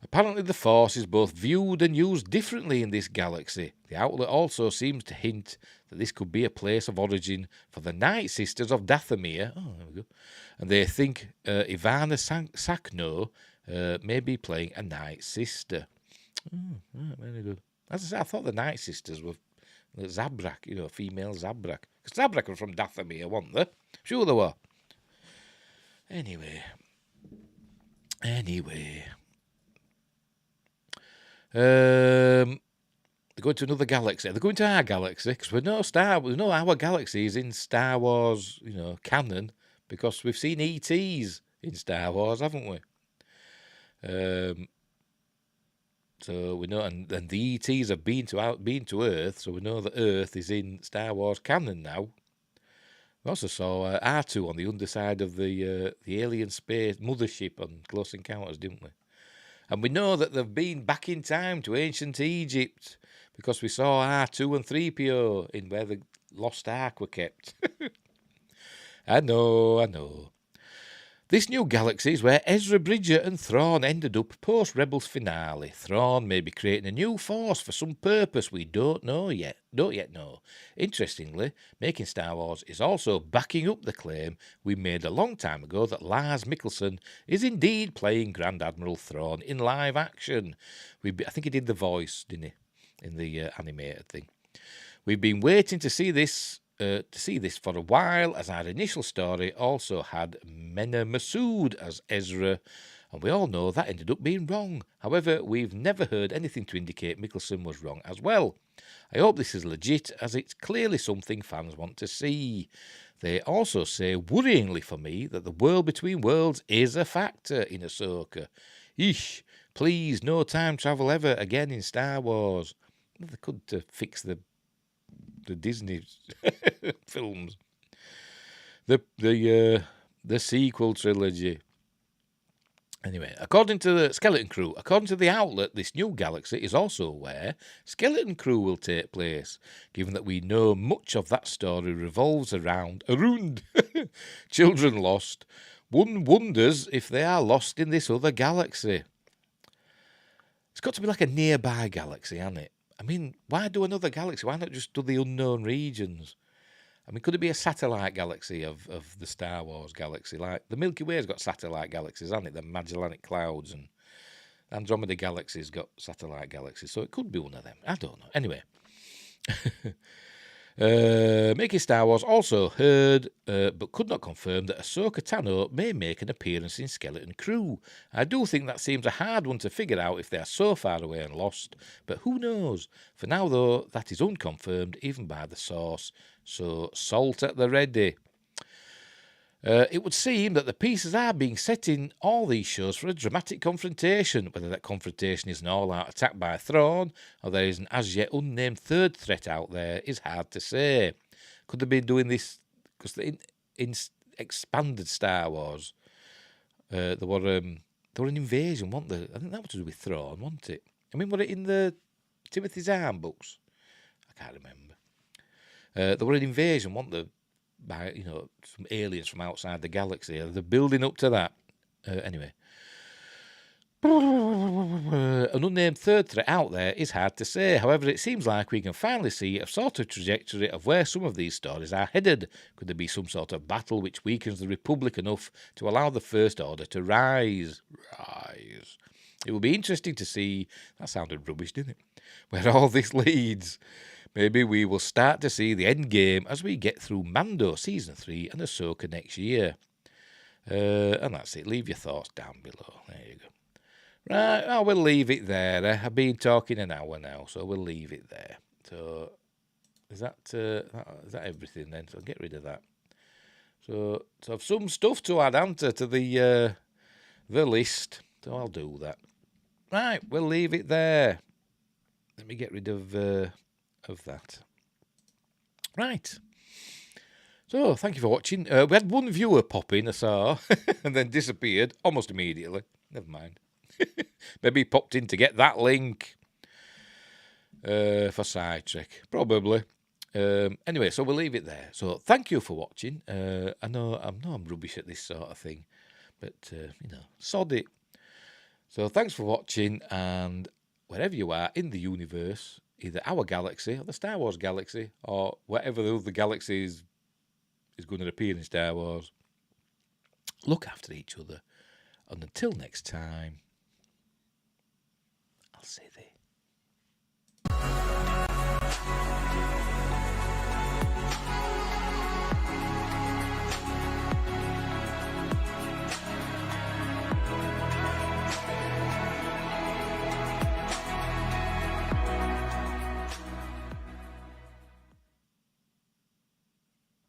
Apparently the Force is both viewed and used differently in this galaxy. The outlet also seems to hint that this could be a place of origin for the Night Sisters of Dathomir. Oh, there we go. And they think Ivana Sakno may be playing a Night Sister. Right, very good. As I said, I thought the Night Sisters were Zabrak, female Zabrak. Because Zabrak were from Dathomir, weren't they? Sure they were. Anyway. They're going to another galaxy. They're going to our galaxy because we know our galaxy is in Star Wars, canon, because we've seen ETs in Star Wars, haven't we? So we know, and the ETs have been to Earth, so we know that Earth is in Star Wars canon now. We also saw R2 on the underside of the alien space mothership on Close Encounters, didn't we? And we know that they've been back in time to ancient Egypt because we saw R2 and 3PO in where the lost Ark were kept. I know. This new galaxy is where Ezra Bridger and Thrawn ended up post-Rebels finale. Thrawn may be creating a new force for some purpose we don't yet know. Interestingly, Making Star Wars is also backing up the claim we made a long time ago that Lars Mikkelsen is indeed playing Grand Admiral Thrawn in live action. I think he did the voice, didn't he, in the animated thing. We've been waiting to see this for a while, as our initial story also had Mena Massoud as Ezra, and we all know that ended up being wrong. However, we've never heard anything to indicate Mikkelsen was wrong as well. I hope this is legit, as it's clearly something fans want to see. They also say, worryingly for me, that the world between worlds is a factor in Ahsoka. Eesh, please, no time travel ever again in Star Wars. They could fix the Disney films, the sequel trilogy. Anyway, according to the Skeleton Crew, according to the outlet, this new galaxy is also where Skeleton Crew will take place, given that we know much of that story revolves around children lost. One wonders if they are lost in this other galaxy. It's got to be like a nearby galaxy, hasn't it? I mean, why do another galaxy? Why not just do the unknown regions? I mean, could it be a satellite galaxy of the Star Wars galaxy? Like the Milky Way's got satellite galaxies, hasn't it? The Magellanic Clouds and Andromeda Galaxy's got satellite galaxies, so it could be one of them. I don't know. Anyway. Making Star Wars also heard, but could not confirm, that Ahsoka Tano may make an appearance in Skeleton Crew. I do think that seems a hard one to figure out if they are so far away and lost, but who knows? For now, though, that is unconfirmed, even by the source, so salt at the ready. It would seem that the pieces are being set in all these shows for a dramatic confrontation. Whether that confrontation is an all-out attack by Thrawn, or there is an as-yet unnamed third threat out there, is hard to say. Could they be doing this because in expanded Star Wars, there were an invasion, wasn't there? I think that was to do with Thrawn, wasn't it? I mean, were it in the Timothy Zahn books? I can't remember. There were an invasion, wasn't there? By some aliens from outside the galaxy. They're building up to that. Anyway, an unnamed third threat out there is hard to say. However, it seems like we can finally see a sort of trajectory of where some of these stories are headed. Could there be some sort of battle which weakens the Republic enough to allow the First Order to rise? It will be interesting to see. That sounded rubbish, didn't it? Where all this leads. Maybe we will start to see the end game as we get through Mando Season 3 and Ahsoka next year. And that's it. Leave your thoughts down below. There you go. Right, I will leave it there. I've been talking an hour now, so we'll leave it there. So, is that everything then? So get rid of that. So I've some stuff to add onto to the list. So I'll do that. Right, we'll leave it there. Let me get rid of that. Right. So, thank you for watching. We had one viewer pop in, I saw, and then disappeared almost immediately. Never mind. Maybe he popped in to get that link for Side Trek. Probably. Anyway, so we'll leave it there. So, thank you for watching. I know I'm rubbish at this sort of thing, but, sod it. So, thanks for watching, and wherever you are in the universe, either our galaxy or the Star Wars galaxy or whatever the other galaxy is going to appear in Star Wars, look after each other. And until next time, I'll say this.